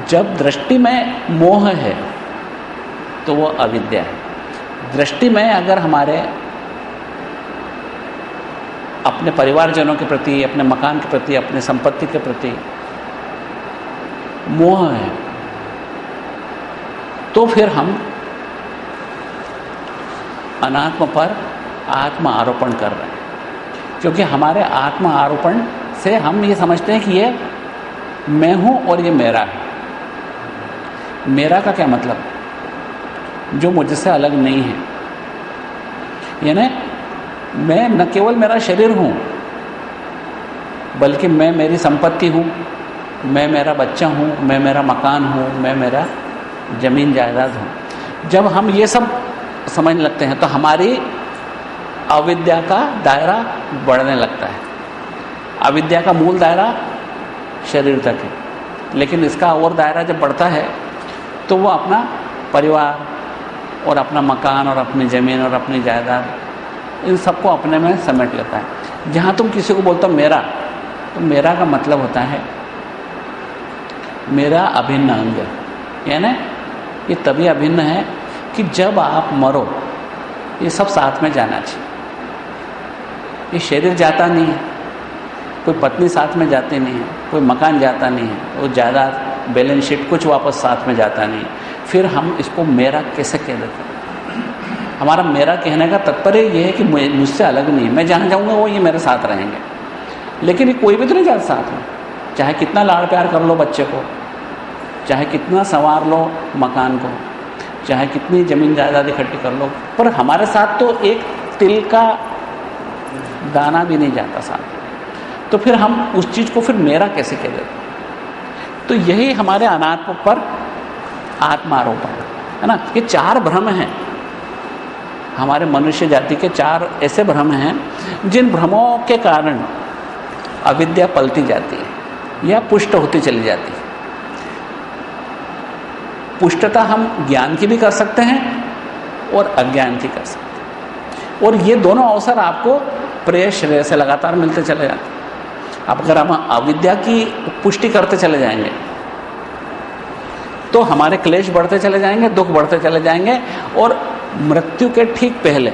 जब दृष्टि में मोह है तो वो अविद्या है। दृष्टि में अगर हमारे अपने परिवारजनों के प्रति, अपने मकान के प्रति, अपने संपत्ति के प्रति मोह है तो फिर हम अनात्म पर आत्म आरोपण कर रहे हैं। क्योंकि हमारे आत्म आरोपण से हम ये समझते हैं कि ये मैं हूँ और ये मेरा है। मेरा का क्या मतलब? जो मुझसे अलग नहीं है। यानी मैं न केवल मेरा शरीर हूँ, बल्कि मैं मेरी संपत्ति हूँ, मैं मेरा बच्चा हूँ, मैं मेरा मकान हूँ, मैं मेरा जमीन जायदाद हूँ। जब हम ये सब समझने लगते हैं तो हमारी अविद्या का दायरा बढ़ने लगता है। अविद्या का मूल दायरा शरीर तक है, लेकिन इसका और दायरा जब बढ़ता है तो वो अपना परिवार और अपना मकान और अपनी ज़मीन और अपनी जायदाद, इन सबको अपने में समेट लेता है। जहाँ तुम किसी को बोलते हो मेरा, तो मेरा का मतलब होता है मेरा अभिन्न अंग। यानी ये तभी अभिन्न है कि जब आप मरो ये सब साथ में जाना चाहिए। ये शरीर जाता नहीं है, कोई पत्नी साथ में जाती नहीं है, कोई मकान जाता नहीं है, वो जायदाद, बैलेंस शीट कुछ वापस साथ में जाता नहीं। फिर हम इसको मेरा कैसे कह देते हैं? हमारा मेरा कहने का तात्पर्य ये है कि मुझसे अलग नहीं, मैं जहाँ जाऊँगा वो ये मेरे साथ रहेंगे। लेकिन ये कोई भी तो नहीं जाता साथ में। चाहे कितना लाड़ प्यार कर लो बच्चे को, चाहे कितना संवार लो मकान को, चाहे कितनी ज़मीन जायदाद इकट्ठी कर लो, पर हमारे साथ तो एक तिल का दाना भी नहीं जाता साथ। तो फिर हम उस चीज़ को फिर मेरा कैसे कह देते? तो यही हमारे अनात्म पर आत्मारोपण है ना। ये चार भ्रम हैं हमारे मनुष्य जाति के, चार ऐसे भ्रम हैं जिन भ्रमों के कारण अविद्या पलती जाती है या पुष्ट होती चली जाती है। पुष्टता हम ज्ञान की भी कर सकते हैं और अज्ञान की कर सकते हैं, और ये दोनों अवसर आपको प्रेय श्रेय से लगातार मिलते चले जाते हैं। अब अगर हम अविद्या की पुष्टि करते चले जाएंगे तो हमारे क्लेश बढ़ते चले जाएंगे, दुख बढ़ते चले जाएंगे, और मृत्यु के ठीक पहले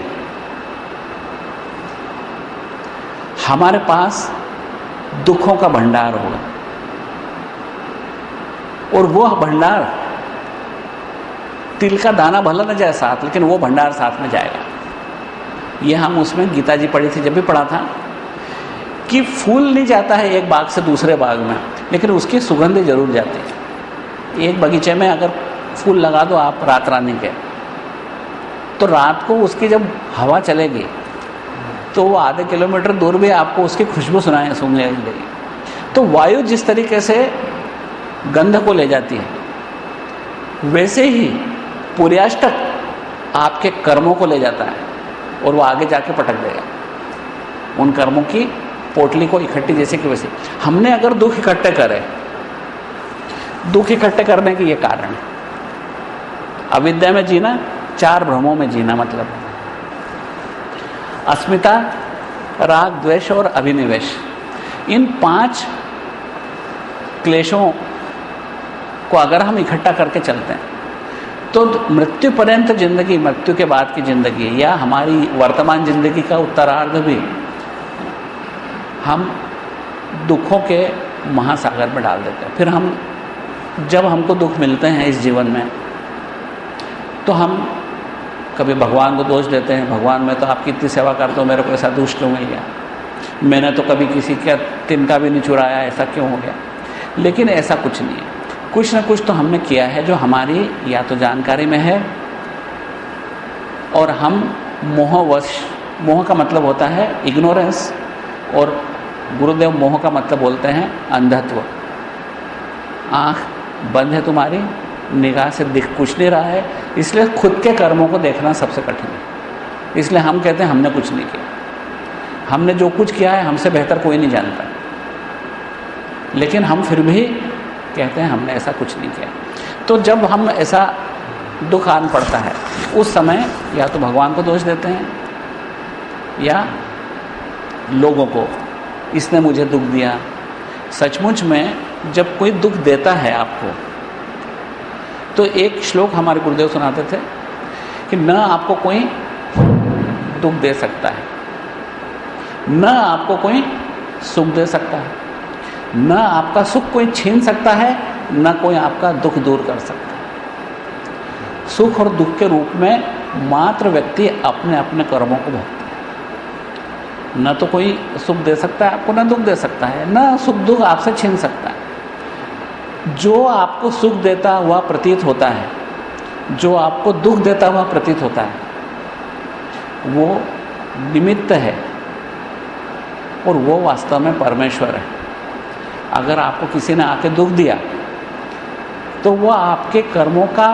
हमारे पास दुखों का भंडार होगा, और वह भंडार तिल का दाना भला न जाए साथ, लेकिन वो भंडार साथ में जाएगा। ये हम उसमें गीता जी पढ़ी थी, जब भी पढ़ा था कि फूल नहीं जाता है एक बाग से दूसरे बाग में, लेकिन उसकी सुगंध जरूर जाती है। एक बगीचे में अगर फूल लगा दो आप रात रानी के, तो रात को उसकी जब हवा चलेगी तो वो आधे किलोमीटर दूर भी आपको उसकी खुशबू सुनाई देगी। तो वायु जिस तरीके से गंध को ले जाती है, वैसे ही पुर्याष्टक आपके कर्मों को ले जाता है, और वो आगे जाके पटक देगा उन कर्मों की पोटली को इकट्ठी, जैसे कि वैसे हमने अगर दुख इकट्ठे करे, दुख इकट्ठे करने के ये कारण है। अविद्या में जीना, चार भ्रमों में जीना, मतलब अस्मिता, राग, द्वेष और अभिनिवेश, इन 5 क्लेशों को अगर हम इकट्ठा करके चलते हैं तो मृत्यु पर्यंत जिंदगी, मृत्यु के बाद की जिंदगी या हमारी वर्तमान जिंदगी का उत्तरार्ध भी हम दुखों के महासागर में डाल देते हैं। फिर हम जब हमको दुख मिलते हैं इस जीवन में, तो हम कभी भगवान को दोष देते हैं, भगवान मैं तो आपकी इतनी सेवा करता हूँ, मेरे को ऐसा दुष्ट क्यों मिल गया, मैंने तो कभी किसी का तिनका भी नहीं चुराया, ऐसा क्यों हो गया। लेकिन ऐसा कुछ नहीं है, कुछ ना कुछ तो हमने किया है जो हमारी या तो जानकारी में है, और हम मोहवश, मोह का मतलब होता है इग्नोरेंस, और गुरुदेव मोह का मतलब बोलते हैं अंधत्व। आँख बंद है तुम्हारी, निगाह से दिख कुछ नहीं रहा है, इसलिए खुद के कर्मों को देखना सबसे कठिन है। इसलिए हम कहते हैं हमने कुछ नहीं किया, हमने जो कुछ किया है हमसे बेहतर कोई नहीं जानता, लेकिन हम फिर भी कहते हैं हमने ऐसा कुछ नहीं किया। तो जब हम ऐसा दुख आन पड़ता है, उस समय या तो भगवान को दोष देते हैं या लोगों को, इसने मुझे दुख दिया। सचमुच में जब कोई दुख देता है आपको, तो एक श्लोक हमारे गुरुदेव सुनाते थे कि न आपको कोई दुख दे सकता है, न आपको कोई सुख दे सकता है, न आपका सुख कोई छीन सकता है, न कोई आपका दुख दूर कर सकता है। सुख और दुख के रूप में मात्र व्यक्ति अपने अपने कर्मों को भोगता है। न तो कोई सुख दे सकता है आपको, न दुख दे सकता है, न सुख दुख आपसे छीन सकता है। जो आपको सुख देता हुआ प्रतीत होता है, जो आपको दुख देता हुआ प्रतीत होता है, वो निमित्त है, और वो वास्तव में परमेश्वर है। अगर आपको किसी ने आके दुख दिया, तो वह आपके कर्मों का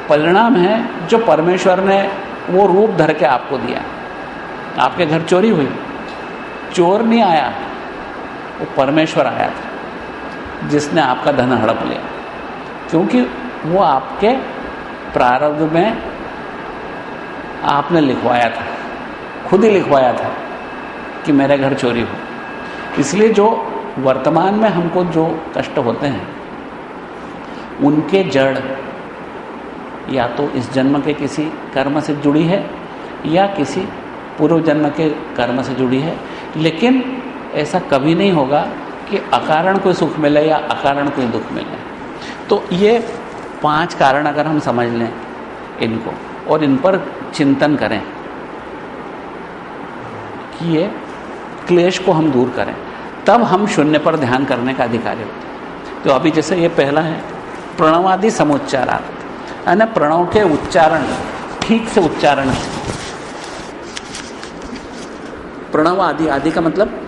परिणाम है, जो परमेश्वर ने वो रूप धर के आपको दिया। आपके घर चोरी हुई, चोर नहीं आया, वो परमेश्वर आया था जिसने आपका धन हड़प लिया, क्योंकि वो आपके प्रारब्ध में आपने लिखवाया था, खुद ही लिखवाया था कि मेरे घर चोरी हो। इसलिए जो वर्तमान में हमको जो कष्ट होते हैं, उनके जड़ या तो इस जन्म के किसी कर्म से जुड़ी है या किसी पूर्व जन्म के कर्म से जुड़ी है। लेकिन ऐसा कभी नहीं होगा कि अकारण कोई सुख मिले या अकारण कोई दुख मिले। तो ये 5 कारण अगर हम समझ लें इनको और इन पर चिंतन करें कि ये क्लेश को हम दूर करें, तब हम शून्य पर ध्यान करने का अधिकारी होते हैं। तो अभी जैसे ये पहला है प्रणवादि समुच्चारार्थ, यानी प्रणव के उच्चारण ठीक से उच्चारण से। प्रणव आदि, आदि का मतलब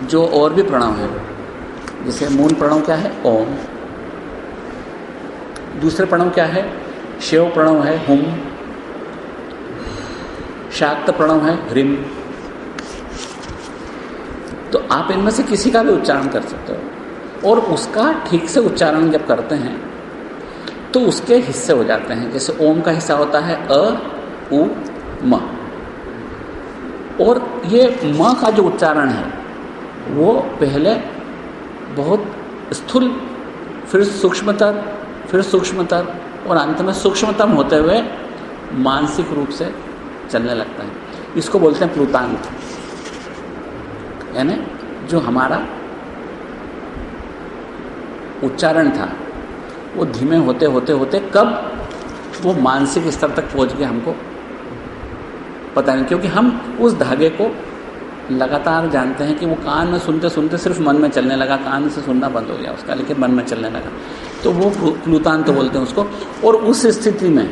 जो और भी प्रणव है, जैसे मूल प्रणव क्या है ओम, दूसरे प्रणव क्या है शिव प्रणव है हुम, शाक्त प्रणव है ह्रीम। तो आप इनमें से किसी का भी उच्चारण कर सकते हो, और उसका ठीक से उच्चारण जब करते हैं तो उसके हिस्से हो जाते हैं। जैसे ओम का हिस्सा होता है अ, उ, म, और ये म का जो उच्चारण है वो पहले बहुत स्थूल, फिर सूक्ष्मतर, फिर सूक्ष्मतर और अंत में सूक्ष्मतम होते हुए मानसिक रूप से चलने लगता है। इसको बोलते हैं प्लुतांत। यानी जो हमारा उच्चारण था वो धीमे होते होते होते कब वो मानसिक स्तर तक पहुंच गया हमको पता नहीं, क्योंकि हम उस धागे को लगातार जानते हैं कि वो कान में सुनते सुनते सिर्फ मन में चलने लगा, कान से सुनना बंद हो गया उसका, लेकिन मन में चलने लगा, तो वो प्लुतांत बोलते हैं उसको। और उस स्थिति में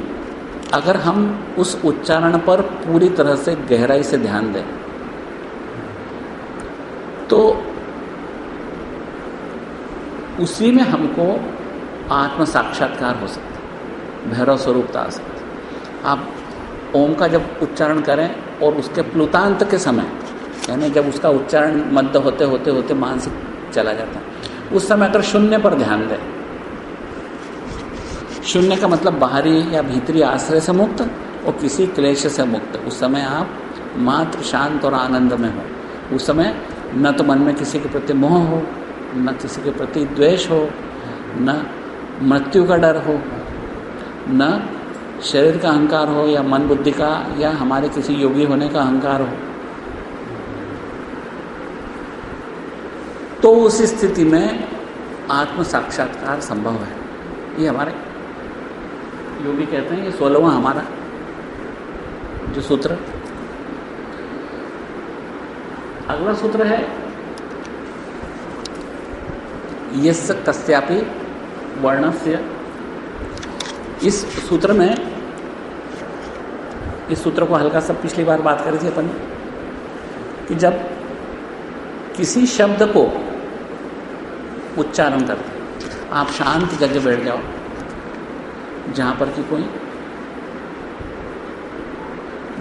अगर हम उस उच्चारण पर पूरी तरह से गहराई से ध्यान दें तो उसी में हमको आत्म साक्षात्कार हो सकता है, भैरव स्वरूपता आ सकती है। आप ओम का जब उच्चारण करें और उसके प्लुतांत के समय, यानी जब उसका उच्चारण मध्य होते होते होते मानसिक चला जाता है, उस समय अगर शून्य पर ध्यान दें, शून्य का मतलब बाहरी या भीतरी आश्रय से मुक्त और किसी क्लेश से मुक्त, उस समय आप मात्र शांत और आनंद में हो। उस समय न तो मन में किसी के प्रति मोह हो, न किसी के प्रति द्वेष हो, न मृत्यु का डर हो, न शरीर का अहंकार हो या मन बुद्धि का या हमारे किसी योगी होने का अहंकार हो। तो उस स्थिति में आत्म साक्षात्कार संभव है। ये हमारे योगी कहते हैं, ये 16वां हमारा जो सूत्र। अगला सूत्र है यस्य कस्यापि वर्णस्य। इस सूत्र में, इस सूत्र को हल्का सा पिछली बार बात करी थी अपन कि जब किसी शब्द को उच्चारण करते, आप शांत जगह बैठ जाओ जहाँ पर कि कोई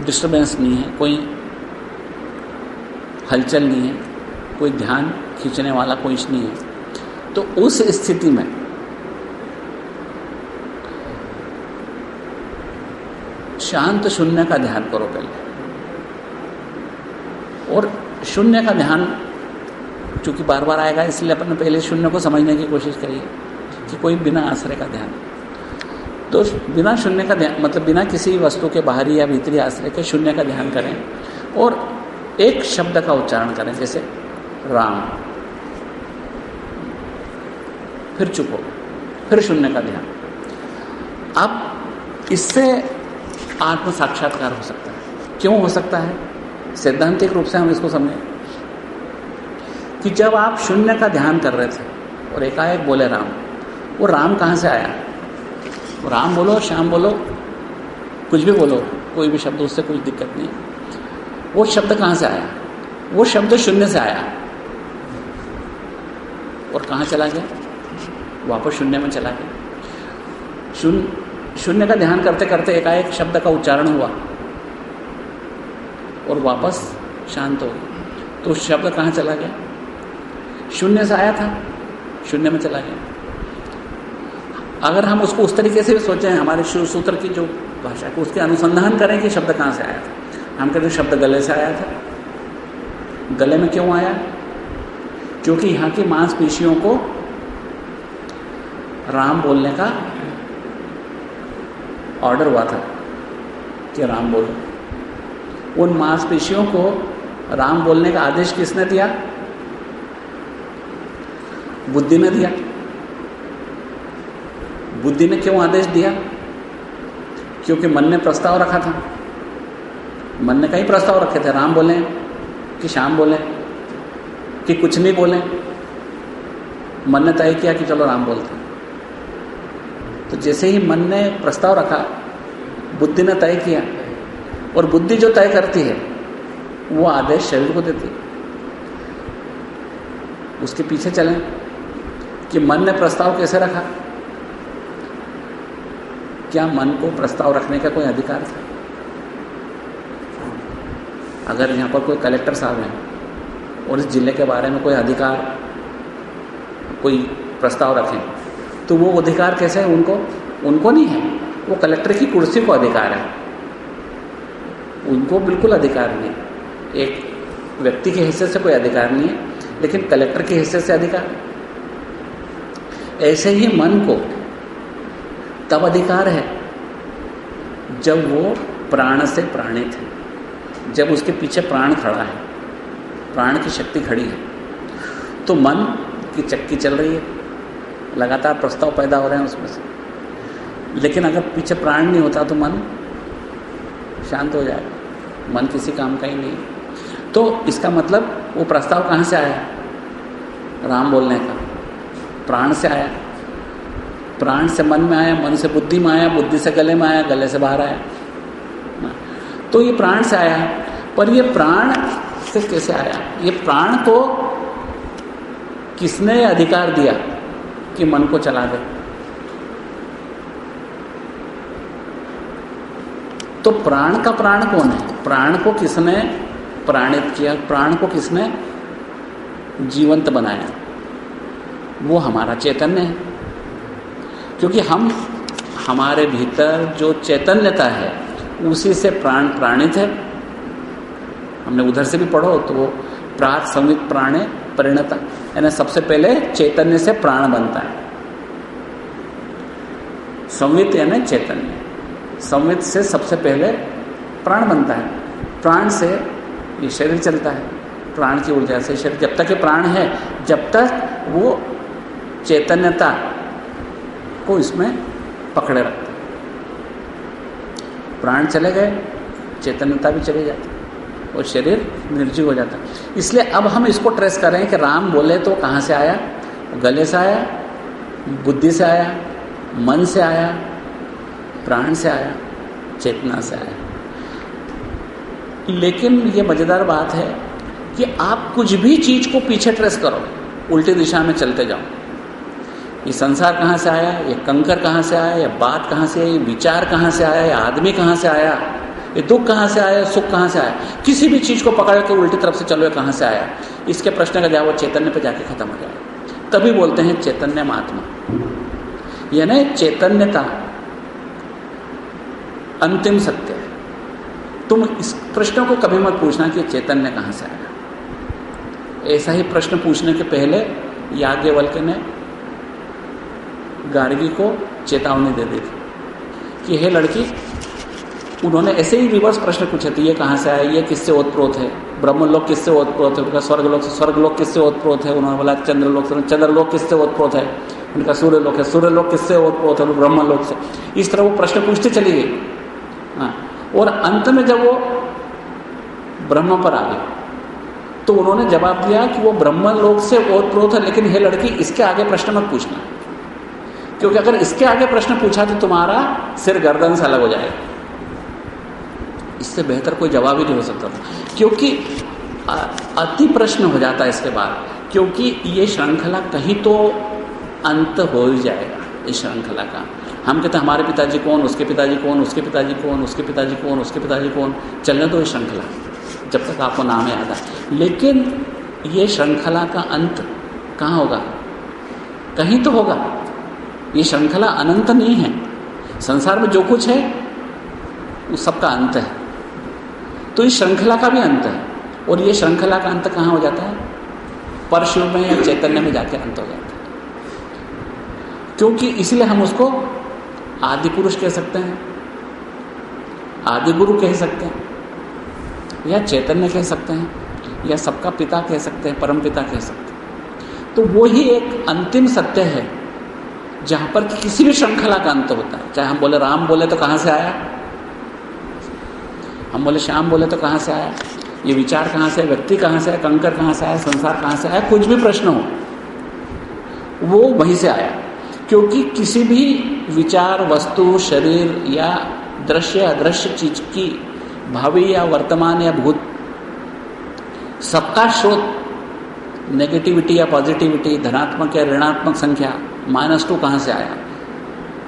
डिस्टर्बेंस नहीं है, कोई हलचल नहीं है, कोई ध्यान खींचने वाला कोई नहीं है, तो उस स्थिति में शांत शून्य का ध्यान करो पहले। और शून्य का ध्यान चूंकि बार बार आएगा, इसलिए अपन ने पहले शून्य को समझने की कोशिश करी कि कोई बिना आश्रय का ध्यान। तो बिना शून्य का ध्यान मतलब बिना किसी वस्तु के बाहरी या भीतरी आश्रय के शून्य का ध्यान करें और एक शब्द का उच्चारण करें, जैसे राम, फिर चुप हो, फिर शून्य का ध्यान। अब इससे आत्म साक्षात्कार हो सकता है। क्यों हो सकता है? सैद्धांतिक रूप से हम इसको समझें कि जब आप शून्य का ध्यान कर रहे थे और एकाएक बोले राम, वो राम कहाँ से आया? राम बोलो, श्याम बोलो, कुछ भी बोलो, कोई भी शब्द, उससे कोई दिक्कत नहीं। वो शब्द कहाँ से आया? वो शब्द शून्य से आया और कहाँ चला गया? वापस शून्य में चला गया। शून्य का ध्यान करते करते एकाएक शब्द का उच्चारण हुआ और वापस शांत हो गया, तो शब्द कहाँ चला गया? शून्य से आया था, शून्य में चला गया। अगर हम उसको उस तरीके से भी सोचें, हमारे सूत्र की जो भाषा को उसके अनुसंधान करें कि शब्द कहाँ से आया था, हम कहते हैं शब्द गले से आया था। गले में क्यों आया? क्योंकि यहाँ की मांसपेशियों को राम बोलने का ऑर्डर हुआ था कि राम बोलो। उन मांसपेशियों को राम बोलने का आदेश किसने दिया? बुद्धि ने दिया। बुद्धि ने क्यों आदेश दिया? क्योंकि मन ने प्रस्ताव रखा था। मन ने कई प्रस्ताव रखे थे, राम बोले कि श्याम बोले कि कुछ नहीं बोले। मन ने तय किया कि चलो राम बोलते। तो जैसे ही मन ने प्रस्ताव रखा, बुद्धि ने तय किया, और बुद्धि जो तय करती है वो आदेश शरीर को देती है। उसके पीछे चलें कि मन ने प्रस्ताव कैसे रखा। क्या मन को प्रस्ताव रखने का कोई अधिकार था? अगर यहाँ पर कोई कलेक्टर साहब हैं और इस जिले के बारे में कोई अधिकार, कोई प्रस्ताव रखें, तो वो अधिकार कैसे है उनको उनको नहीं है, वो कलेक्टर की कुर्सी को अधिकार है, उनको बिल्कुल अधिकार नहीं है। एक व्यक्ति की हैसियत से कोई अधिकार नहीं है, लेकिन कलेक्टर की हैसियत से अधिकार है। ऐसे ही मन को तब अधिकार है जब वो प्राण से प्राणित है, जब उसके पीछे प्राण खड़ा है, प्राण की शक्ति खड़ी है। तो मन की चक्की चल रही है, लगातार प्रस्ताव पैदा हो रहे हैं उसमें से, लेकिन अगर पीछे प्राण नहीं होता तो मन शांत हो जाएगा, मन किसी काम का ही नहीं। तो इसका मतलब वो प्रस्ताव कहाँ से आया? राम बोलने का प्राण से आया, प्राण से मन में आया, मन से बुद्धि में आया, बुद्धि से गले में आया, गले से बाहर आया। तो ये प्राण से आया, पर ये प्राण से कैसे आया? ये प्राण को किसने अधिकार दिया कि मन को चला दे? तो प्राण का प्राण कौन है? प्राण को किसने प्राणित किया? प्राण को किसने जीवंत बनाया? वो हमारा चैतन्य है। क्योंकि हमारे भीतर जो चैतन्यता है उसी से प्राण प्राणित है। हमने उधर से भी पढ़ो तो वो प्राक संवित प्राणे परिणता, यानी सबसे पहले चैतन्य से प्राण बनता है। संवित यानी चैतन्य, संवित से सबसे पहले प्राण बनता है। प्राण से ये शरीर चलता है, प्राण की ऊर्जा से शरीर, जब तक ये प्राण है जब तक वो चैतन्यता को इसमें पकड़े रखता है। प्राण चले गए, चैतन्यता भी चली जाती है और शरीर निर्जीव हो जाता है। इसलिए अब हम इसको ट्रेस करें कि राम बोले तो कहाँ से आया? गले से आया, बुद्धि से आया, मन से आया, प्राण से आया, चेतना से आया। लेकिन ये मजेदार बात है कि आप कुछ भी चीज को पीछे ट्रेस करो, उल्टी दिशा में चलते जाओ। ये संसार कहाँ से आया, ये कंकर कहाँ से आया, ये बात कहाँ से आई, ये विचार कहाँ से आया, ये आदमी कहाँ से आया, ये दुख कहाँ से आया, सुख कहाँ से आया, किसी भी चीज को पकड़ के उल्टी तरफ से चलो, ये कहाँ से आया, इसके प्रश्न का जवाब चैतन्य पे जाके खत्म हो जाएगा। तभी बोलते हैं चैतन्य महात्मा, यानी चैतन्यता अंतिम सत्य है। तुम इस प्रश्न को कभी मत पूछना कि चैतन्य कहाँ से आया। ऐसा ही प्रश्न पूछने के पहले याज्ञवल्क्य ने गार्गी को चेतावनी दे दी थी कि हे लड़की, उन्होंने ऐसे ही रिवर्स प्रश्न पूछे थे, ये कहाँ से आया, ये किससे ओतप्रोत है, ब्रह्मलोक किससे ओतप्रोत है, उनका स्वर्गलोक किससे ओतप्रोत है, उन्होंने बोला चंद्रलोक किससे ओतप्रोत है, उनका सूर्यलोक किससे ओतप्रोत है, ब्रह्मलोक से। इस तरह वो प्रश्न पूछते चली गई। हाँ, और अंत में जब वो ब्रह्म पर आ गए तो उन्होंने जवाब दिया कि वो ब्रह्मलोक से ओतप्रोत है, लेकिन हे लड़की इसके आगे प्रश्न मत पूछना, क्योंकि अगर इसके आगे प्रश्न पूछा तो तुम्हारा सिर गर्दन से अलग हो जाएगा। इससे बेहतर कोई जवाब ही नहीं हो सकता था, क्योंकि अति प्रश्न हो जाता है इसके बाद, क्योंकि ये श्रृंखला कहीं तो अंत हो ही जाएगा। इस श्रृंखला का हम कहते हैं हमारे पिताजी कौन, उसके पिताजी कौन, उसके पिताजी कौन, उसके पिताजी कौन, उसके पिताजी कौन, चलने दो ये श्रृंखला जब तक आपको नाम याद आए। लेकिन ये श्रृंखला का अंत कहाँ होगा? कहीं तो होगा। ये श्रृंखला अनंत नहीं है। संसार में जो कुछ है वो सबका अंत है, तो इस श्रृंखला का भी अंत है। और ये श्रृंखला का अंत कहाँ हो जाता है? परशिव में या चैतन्य में जाके अंत हो जाता है। क्योंकि इसलिए हम उसको आदि पुरुष कह सकते हैं, आदि गुरु कह सकते हैं, या चैतन्य कह सकते हैं, या सबका पिता कह सकते हैं, परम पिता कह सकते हैं। तो वो ही एक अंतिम सत्य है जहां पर किसी भी श्रृंखला का अंत होता है। चाहे हम बोले राम बोले तो कहाँ से आया, हम बोले श्याम बोले तो कहाँ से आया, ये विचार कहाँ से, व्यक्ति कहाँ से आया, कंकर कहाँ से आया, संसार कहाँ से आया, कुछ भी प्रश्न हो वो वहीं से आया। क्योंकि किसी भी विचार, वस्तु, शरीर या दृश्य अदृश्य चीज की भावी या वर्तमान या भूत, सबका स्रोत नेगेटिविटी या पॉजिटिविटी, धनात्मक या ऋणात्मक संख्या, -2 कहाँ से आया,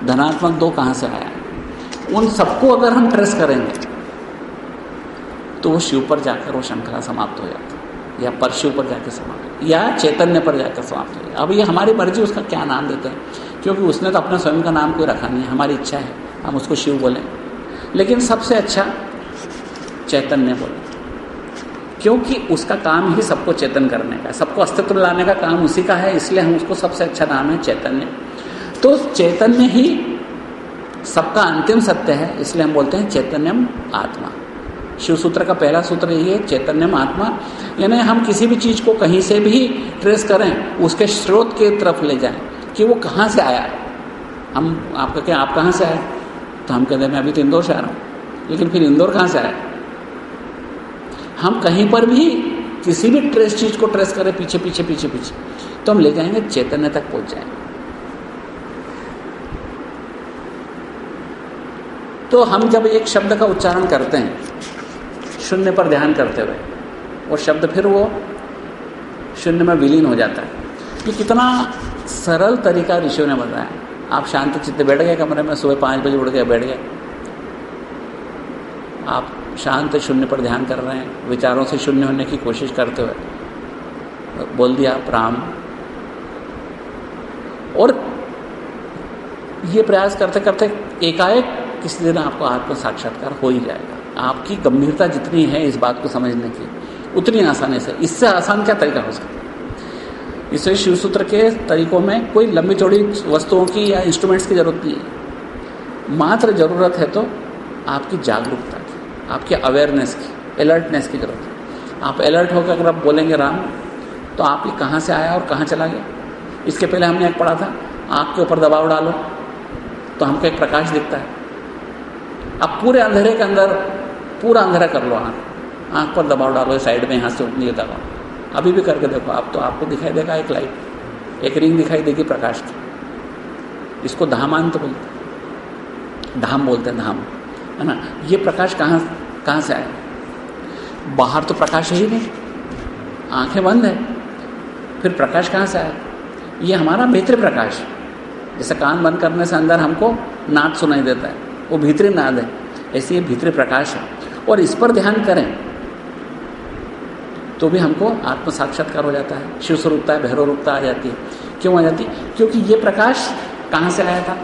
धनात्मक 2 कहाँ से आया, उन सबको अगर हम ट्रेस करेंगे तो वो शिव पर जाकर वो श्रृंखला समाप्त हो जाती है, या परशिव पर जाकर समाप्त, या चैतन्य पर जाकर समाप्त हो जाती है। अब ये हमारी मर्जी उसका क्या नाम देते हैं। क्योंकि उसने तो अपना स्वयं का नाम कोई रखा नहीं है, हमारी इच्छा है हम उसको शिव बोलें, लेकिन सबसे अच्छा चैतन्य बोलें, क्योंकि उसका काम ही सबको चेतन करने का, सबको अस्तित्व में लाने का काम उसी का है, इसलिए हम उसको सबसे अच्छा नाम है चैतन्य। तो चैतन्य ही सबका अंतिम सत्य है, इसलिए हम बोलते हैं चैतन्यम आत्मा। शिव सूत्र का पहला सूत्र यही है, चैतन्यम आत्मा, यानी हम किसी भी चीज़ को कहीं से भी ट्रेस करें, उसके स्रोत की तरफ ले जाएं कि वो कहाँ से आया। हम आपका क्या, आप कहाँ से आए, तो हम कहते हैं मैं अभी तो इंदौर से आ रहा हूँ, लेकिन फिर इंदौर कहाँ से आया। हम कहीं पर भी किसी भी ट्रेस चीज़ को ट्रेस करें पीछे पीछे पीछे पीछे, तो हम ले जाएंगे चैतन्य तक पहुँच जाएंगे। तो हम जब एक शब्द का उच्चारण करते हैं शून्य पर ध्यान करते हुए, वो शब्द फिर वो शून्य में विलीन हो जाता है। ये कितना सरल तरीका ऋषियों ने बताया। आप शांत चित्त बैठ गए कमरे में, सुबह 5 बजे उठ गए, बैठ गए, आप शांत शून्य पर ध्यान कर रहे हैं, विचारों से शून्य होने की कोशिश करते हुए बोल दिया राम, और ये प्रयास करते करते एकाएक किसी दिन आपको आत्म साक्षात्कार हो ही जाएगा। आपकी गंभीरता जितनी है इस बात को समझने की, उतनी आसानी से, इससे आसान क्या तरीका हो सकता है। इसलिए शिव सूत्र के तरीकों में कोई लंबी चौड़ी वस्तुओं की या इंस्ट्रूमेंट्स की जरूरत नहीं है, मात्र ज़रूरत है तो आपकी जागरूकता की, आपकी अवेयरनेस की, अलर्टनेस की जरूरत है। आप अलर्ट होकर अगर आप बोलेंगे राम, तो आप ये कहाँ से आया और कहाँ चला गया। इसके पहले हमने एक पढ़ा था, आँख के ऊपर दबाव डालो तो हमको एक प्रकाश दिखता है। अब पूरे अंधेरे के अंदर पूरा अंधेरा कर लो, आँख पर दबाव डालो, साइड में यहाँ से उंगली दबाओ, अभी भी करके देखो आप, तो आपको दिखाई देगा एक लाइट, एक रिंग दिखाई देगी प्रकाश की। इसको धामांत बोलते हैं, धाम बोलते हैं, धाम, है ना। ये प्रकाश कहाँ से आया। बाहर तो प्रकाश है ही नहीं, आंखें बंद है, फिर प्रकाश कहाँ से आया। ये हमारा भीतरी प्रकाश, जैसे कान बंद करने से अंदर हमको नाद सुनाई देता है, वो भीतरी नाद है, ऐसे ये भीतरी प्रकाश है। और इस पर ध्यान करें तो भी हमको आत्म साक्षात्कार हो जाता है, शिव स्वरूपता है, भैरव रूपता आ जाती है। क्यों आ जाती है? क्योंकि ये प्रकाश कहाँ से आया था,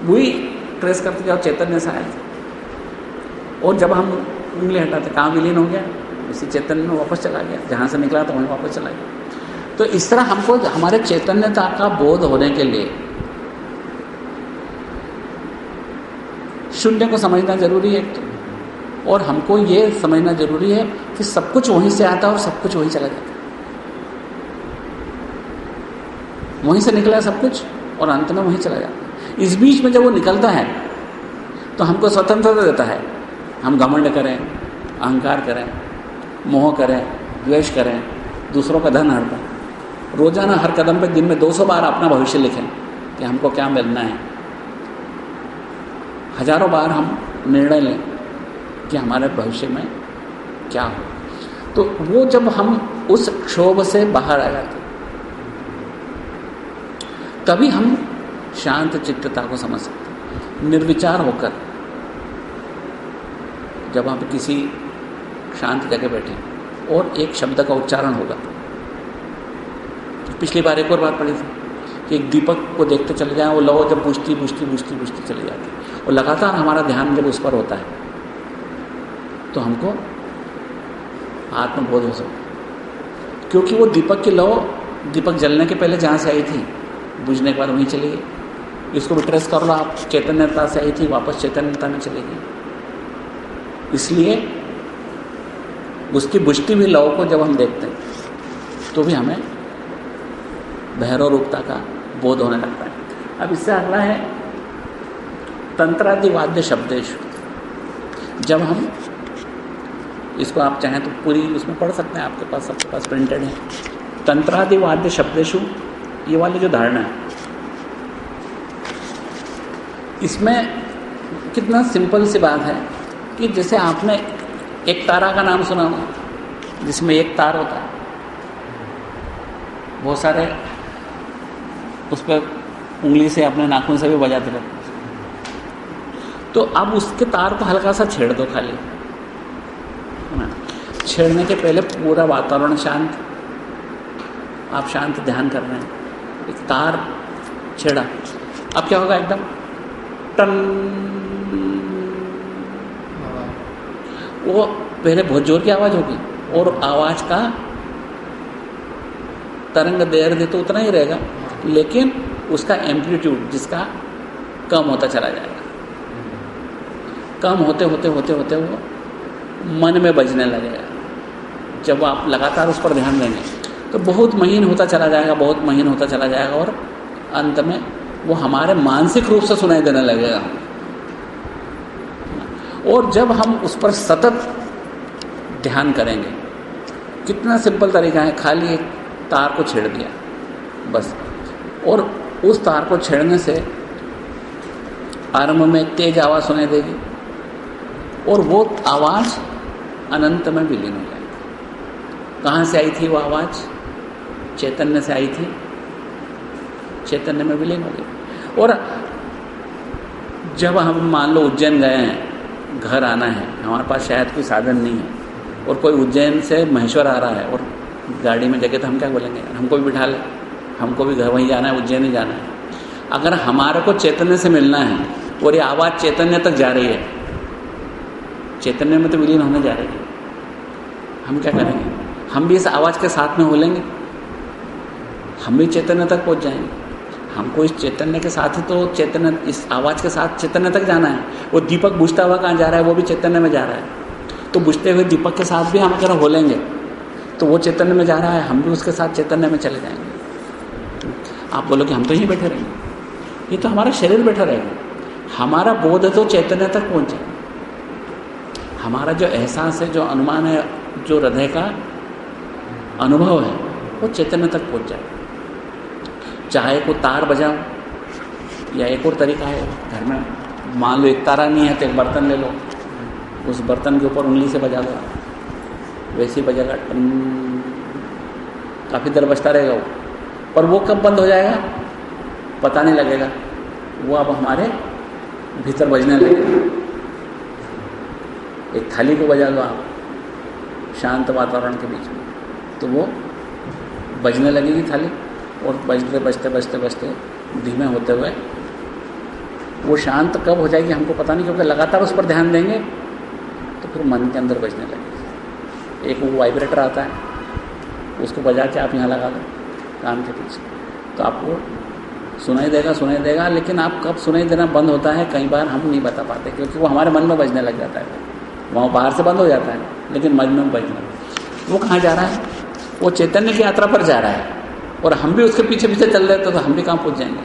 वही ट्रेस करते जाओ, चैतन्य से आया था। और जब हम उंगली हटाते कहाँ विलीन हो गया, उसी चैतन्य में वापस चला गया, जहाँ से निकला था वहीं वापस चला गया। तो इस तरह हमको हमारे चैतन्यता का बोध होने के लिए शून्य को समझना जरूरी है, और हमको ये समझना जरूरी है कि सब कुछ वहीं से आता है और सब कुछ वहीं चला जाता है, वहीं से निकला है सब कुछ और अंत में वहीं चला जाता है। इस बीच में जब वो निकलता है तो हमको स्वतंत्रता देता है। हम घमंड करें, अहंकार करें, मोह करें, द्वेष करें, दूसरों का धन हड़पें, रोजाना हर कदम पे दिन में 200 बार अपना भविष्य लिखें कि हमको क्या मिलना है, हजारों बार हम निर्णय लें कि हमारे भविष्य में क्या हो। तो वो जब हम उस क्षोभ से बाहर आ जाते तभी हम शांत चित्तता को समझ सकते हैं। निर्विचार होकर जब हम किसी शांत जगह बैठे और एक शब्द का उच्चारण होगा, पिछली बार एक और बात पढ़ी थी कि एक दीपक को देखते चले जाएं, वो लौ जब बुझती बुझती बुझती बुझती चली जाती है, और लगातार हमारा ध्यान जब उस पर होता है तो हमको आत्मबोध हो सकता है। क्योंकि वो दीपक की लौ दीपक जलने के पहले जहाँ से आई थी, बुझने के बाद वहीं चली गई। इसको भी ट्रेस कर लो आप, चैतन्यता से आई थी वापस चैतन्यता में चली गई। इसलिए उसकी बुझती हुई लौ को जब हम देखते हैं तो भी हमें भैरव रूपता का बोध होने लगता है। अब इससे अगला है तंत्रादि वाद्य शब्देश। जब हम इसको आप चाहें तो पूरी उसमें पढ़ सकते हैं, आपके पास सबके पास प्रिंटेड है। तंत्रादि वाद्य शब्देशु, ये वाली जो धारणा है, इसमें कितना सिंपल सी बात है कि जैसे आपने एक तारा का नाम सुना हो जिसमें एक तार होता है, बहुत सारे उस पर उंगली से अपने नाखून से भी बजाते रहते हैं। तो अब उसके तार को हल्का सा छेड़ दो, खाली छेड़ने के पहले पूरा वातावरण शांत, आप शांत ध्यान कर रहे हैं, एक तार छेड़ा, अब क्या होगा? एकदम टन। वो पहले बहुत जोर की आवाज़ होगी और आवाज़ का तरंग देर दे तो उतना ही रहेगा, लेकिन उसका एम्पलीट्यूड जिसका कम होता चला जाएगा। कम होते होते होते होते वो मन में बजने लगेगा। जब आप लगातार उस पर ध्यान देंगे तो बहुत महीन होता चला जाएगा, बहुत महीन होता चला जाएगा, और अंत में वो हमारे मानसिक रूप से सुनाई देने लगेगा। और जब हम उस पर सतत ध्यान करेंगे, कितना सिंपल तरीका है, खाली एक तार को छेड़ दिया बस, और उस तार को छेड़ने से आरंभ में तेज आवाज़ सुनाई देगी और वो आवाज़ अनंत में विलीन हो जाएगी। कहाँ से आई थी वो आवाज़? चैतन्य से आई थी, चैतन्य में विलीन हो गई। और जब हम मान लो उज्जैन गए हैं, घर आना है, हमारे पास शायद कोई साधन नहीं है, और कोई उज्जैन से महेश्वर आ रहा है और गाड़ी में जगह, तो हम क्या बोलेंगे? हमको भी बिठा ले, हमको भी घर वहीं जाना है, उज्जैन ही जाना है। अगर हमारे को चैतन्य से मिलना है और ये आवाज़ चैतन्य तक जा रही है, चैतन्य में तो विलीन होने जा रही है, हम क्या करेंगे? हम भी इस आवाज़ के साथ में हो लेंगे, हम भी चैतन्य तक पहुंच जाएंगे। हमको इस चैतन्य के साथ ही तो चैतन्य, इस आवाज़ के साथ चैतन्य तक जाना है। वो दीपक बुझता हुआ कहाँ जा रहा है? वो भी चैतन्य में जा रहा है। तो बुझते हुए दीपक के साथ भी हम अगर हो लेंगे तो वो चैतन्य में जा रहा है, हम भी उसके साथ चैतन्य में चले जाएंगे। आप बोलो कि हम तो यहीं बैठे रहेंगे, ये तो हमारा शरीर बैठा रहेगा, हमारा बोध तो चैतन्य तक पहुँच जाए। हमारा जो एहसास है, जो अनुमान है, जो हृदय का अनुभव है, वो चैतन्य तक पहुँच जाए। चाहे को तार बजाओ, या एक और तरीका है, घर में मान लो एक तारा नहीं है तो एक बर्तन ले लो, उस बर्तन के ऊपर उंगली से बजा दो, वैसे ही बजेगा, काफ़ी देर बजता रहेगा वो। और वो कब बंद हो जाएगा पता नहीं लगेगा, वो अब हमारे भीतर बजने लगेगा। एक थाली को बजा दो आप शांत वातावरण के बीच में, तो वो बजने लगेगी थाली, और बजते बजते बजते बजते धीमे होते हुए वो शांत कब हो जाएगी हमको पता नहीं, क्योंकि लगातार उस पर ध्यान देंगे तो फिर मन के अंदर बजने लगेगी। एक वो वाइब्रेटर आता है, उसको बजा के आप यहाँ लगा दो कान के पीछे, तो आपको सुनाई देगा, लेकिन आप कब सुनाई देना बंद होता है कई बार हम नहीं बता पाते, क्योंकि वो हमारे मन में बजने लग जाता है। वहाँ बाहर से बंद हो जाता है, लेकिन मन में बजना। वो कहाँ जा रहा है? वो चैतन्य की यात्रा पर जा रहा है, और हम भी उसके पीछे पीछे चल रहे थे, तो हम भी कहाँ पहुँच जाएंगे?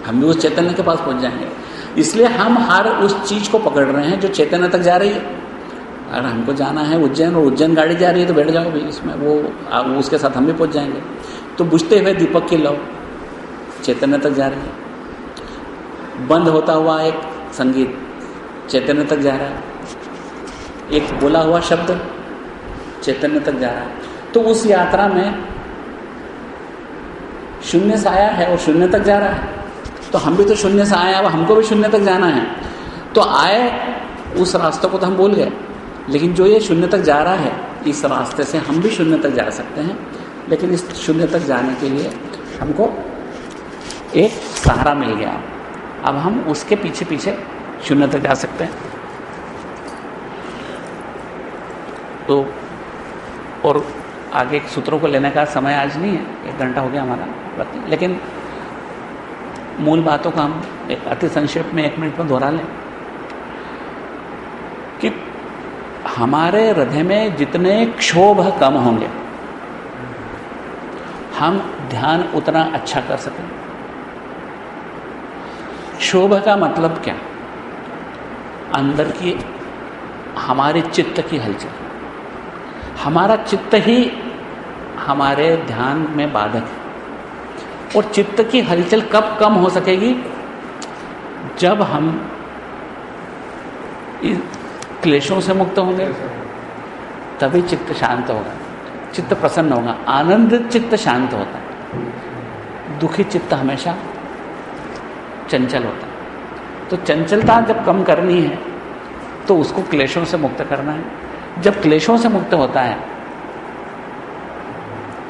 हम भी उस चैतन्य के पास पहुँच जाएंगे। इसलिए हम हर उस चीज़ को पकड़ रहे हैं जो चैतन्य तक जा रही है। अगर हमको जाना है उज्जैन, और उज्जैन गाड़ी जा रही है, तो बैठ जाओ भाई इसमें, वो उसके साथ हम भी पहुँच जाएंगे। तो बुझते हुए दीपक की लौ चैतन्य तक जा रही है। बंद होता हुआ एक संगीत चैतन्य तक जा रहा है, एक बोला हुआ शब्द चैतन्य तक जा रहा है। तो उस यात्रा में शून्य से आया है और शून्य तक जा रहा है, तो हम भी तो शून्य से आए, अब हमको भी शून्य तक जाना है। तो आए उस रास्ते को तो हम भूल गए, लेकिन जो ये शून्य तक जा रहा है, इस रास्ते से हम भी शून्य तक जा सकते हैं। लेकिन इस शून्य तक जाने के लिए हमको एक सहारा मिल गया, अब हम उसके पीछे पीछे शून्य तक जा सकते हैं। तो और आगे सूत्रों को लेने का समय आज नहीं है, 1 घंटा हो गया हमारा, लेकिन मूल बातों का हम एक अति संक्षेप में 1 मिनट में दोहरा लें कि हमारे हृदय में जितने क्षोभ कम होंगे, हम ध्यान उतना अच्छा कर सकें। क्षोभ का मतलब क्या? अंदर की हमारे चित्त की हलचल। हमारा चित्त ही हमारे ध्यान में बाधक है, और चित्त की हलचल कब कम हो सकेगी? जब हम इन क्लेशों से मुक्त होंगे, तभी चित्त शांत होगा, चित्त प्रसन्न होगा। आनंदित चित्त शांत होता है, दुखी चित्त हमेशा चंचल होता है। तो चंचलता जब कम करनी है तो उसको क्लेशों से मुक्त करना है। जब क्लेशों से मुक्त होता है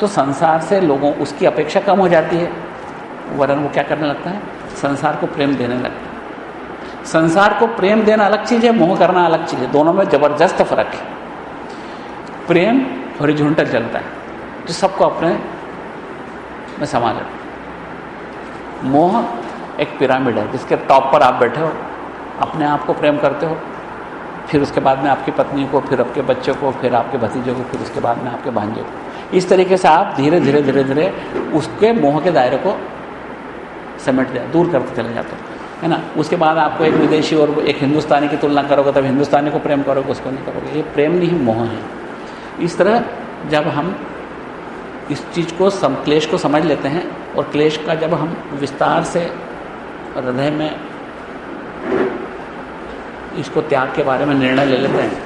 तो संसार से लोगों उसकी अपेक्षा कम हो जाती है, वरन वो क्या करने लगता है, संसार को प्रेम देने लगता है। संसार को प्रेम देना अलग चीज़ है, मोह करना अलग चीज़ है, दोनों में जबरदस्त फर्क है। प्रेम हॉरिजॉन्टल चलता है, जो सबको अपने में समा लेता है। मोह एक पिरामिड है, जिसके टॉप पर आप बैठे हो, अपने आप को प्रेम करते हो, फिर उसके बाद में आपकी पत्नी को, फिर आपके बच्चों को, फिर आपके भतीजों को, फिर उसके बाद में आपके भांजे को। इस तरीके से आप धीरे धीरे धीरे धीरे उसके मोह के दायरे को समेट दूर करते चले जाते हो, है ना। उसके बाद आपको एक विदेशी और एक हिंदुस्तानी की तुलना करोगे, तब हिंदुस्तानी को प्रेम करोगे, उसको नहीं करोगे। ये प्रेम नहीं, मोह है। इस तरह जब हम इस चीज़ को क्लेश को समझ लेते हैं, और क्लेश का जब हम विस्तार से हृदय में इसको त्याग के बारे में निर्णय ले लेते हैं,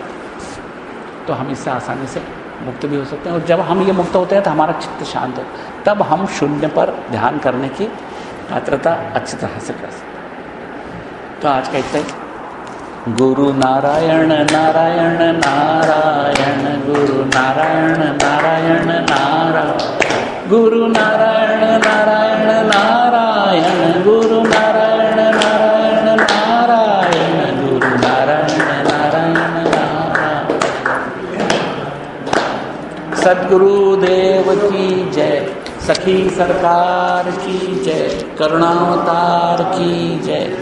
तो हम इससे आसानी से मुक्त भी हो सकते हैं। और जब हम ये मुक्त होते हैं तो हमारा चित्त शांत हो, तब हम शून्य पर ध्यान करने की पात्रता अच्छी तरह से कर सकते हैं। तो आज का इतना ही। गुरु नारायण नारायण नारायण, गुरु नारायण नारायण नारायण, गुरु नारायण नारायण नारायण, गुरु नारायण नारायण नारायण, गुरु नारायण नारायण नारायण। सद्गुरुदेव की जय, सखी सरकार की जय, करुणावतार की जय।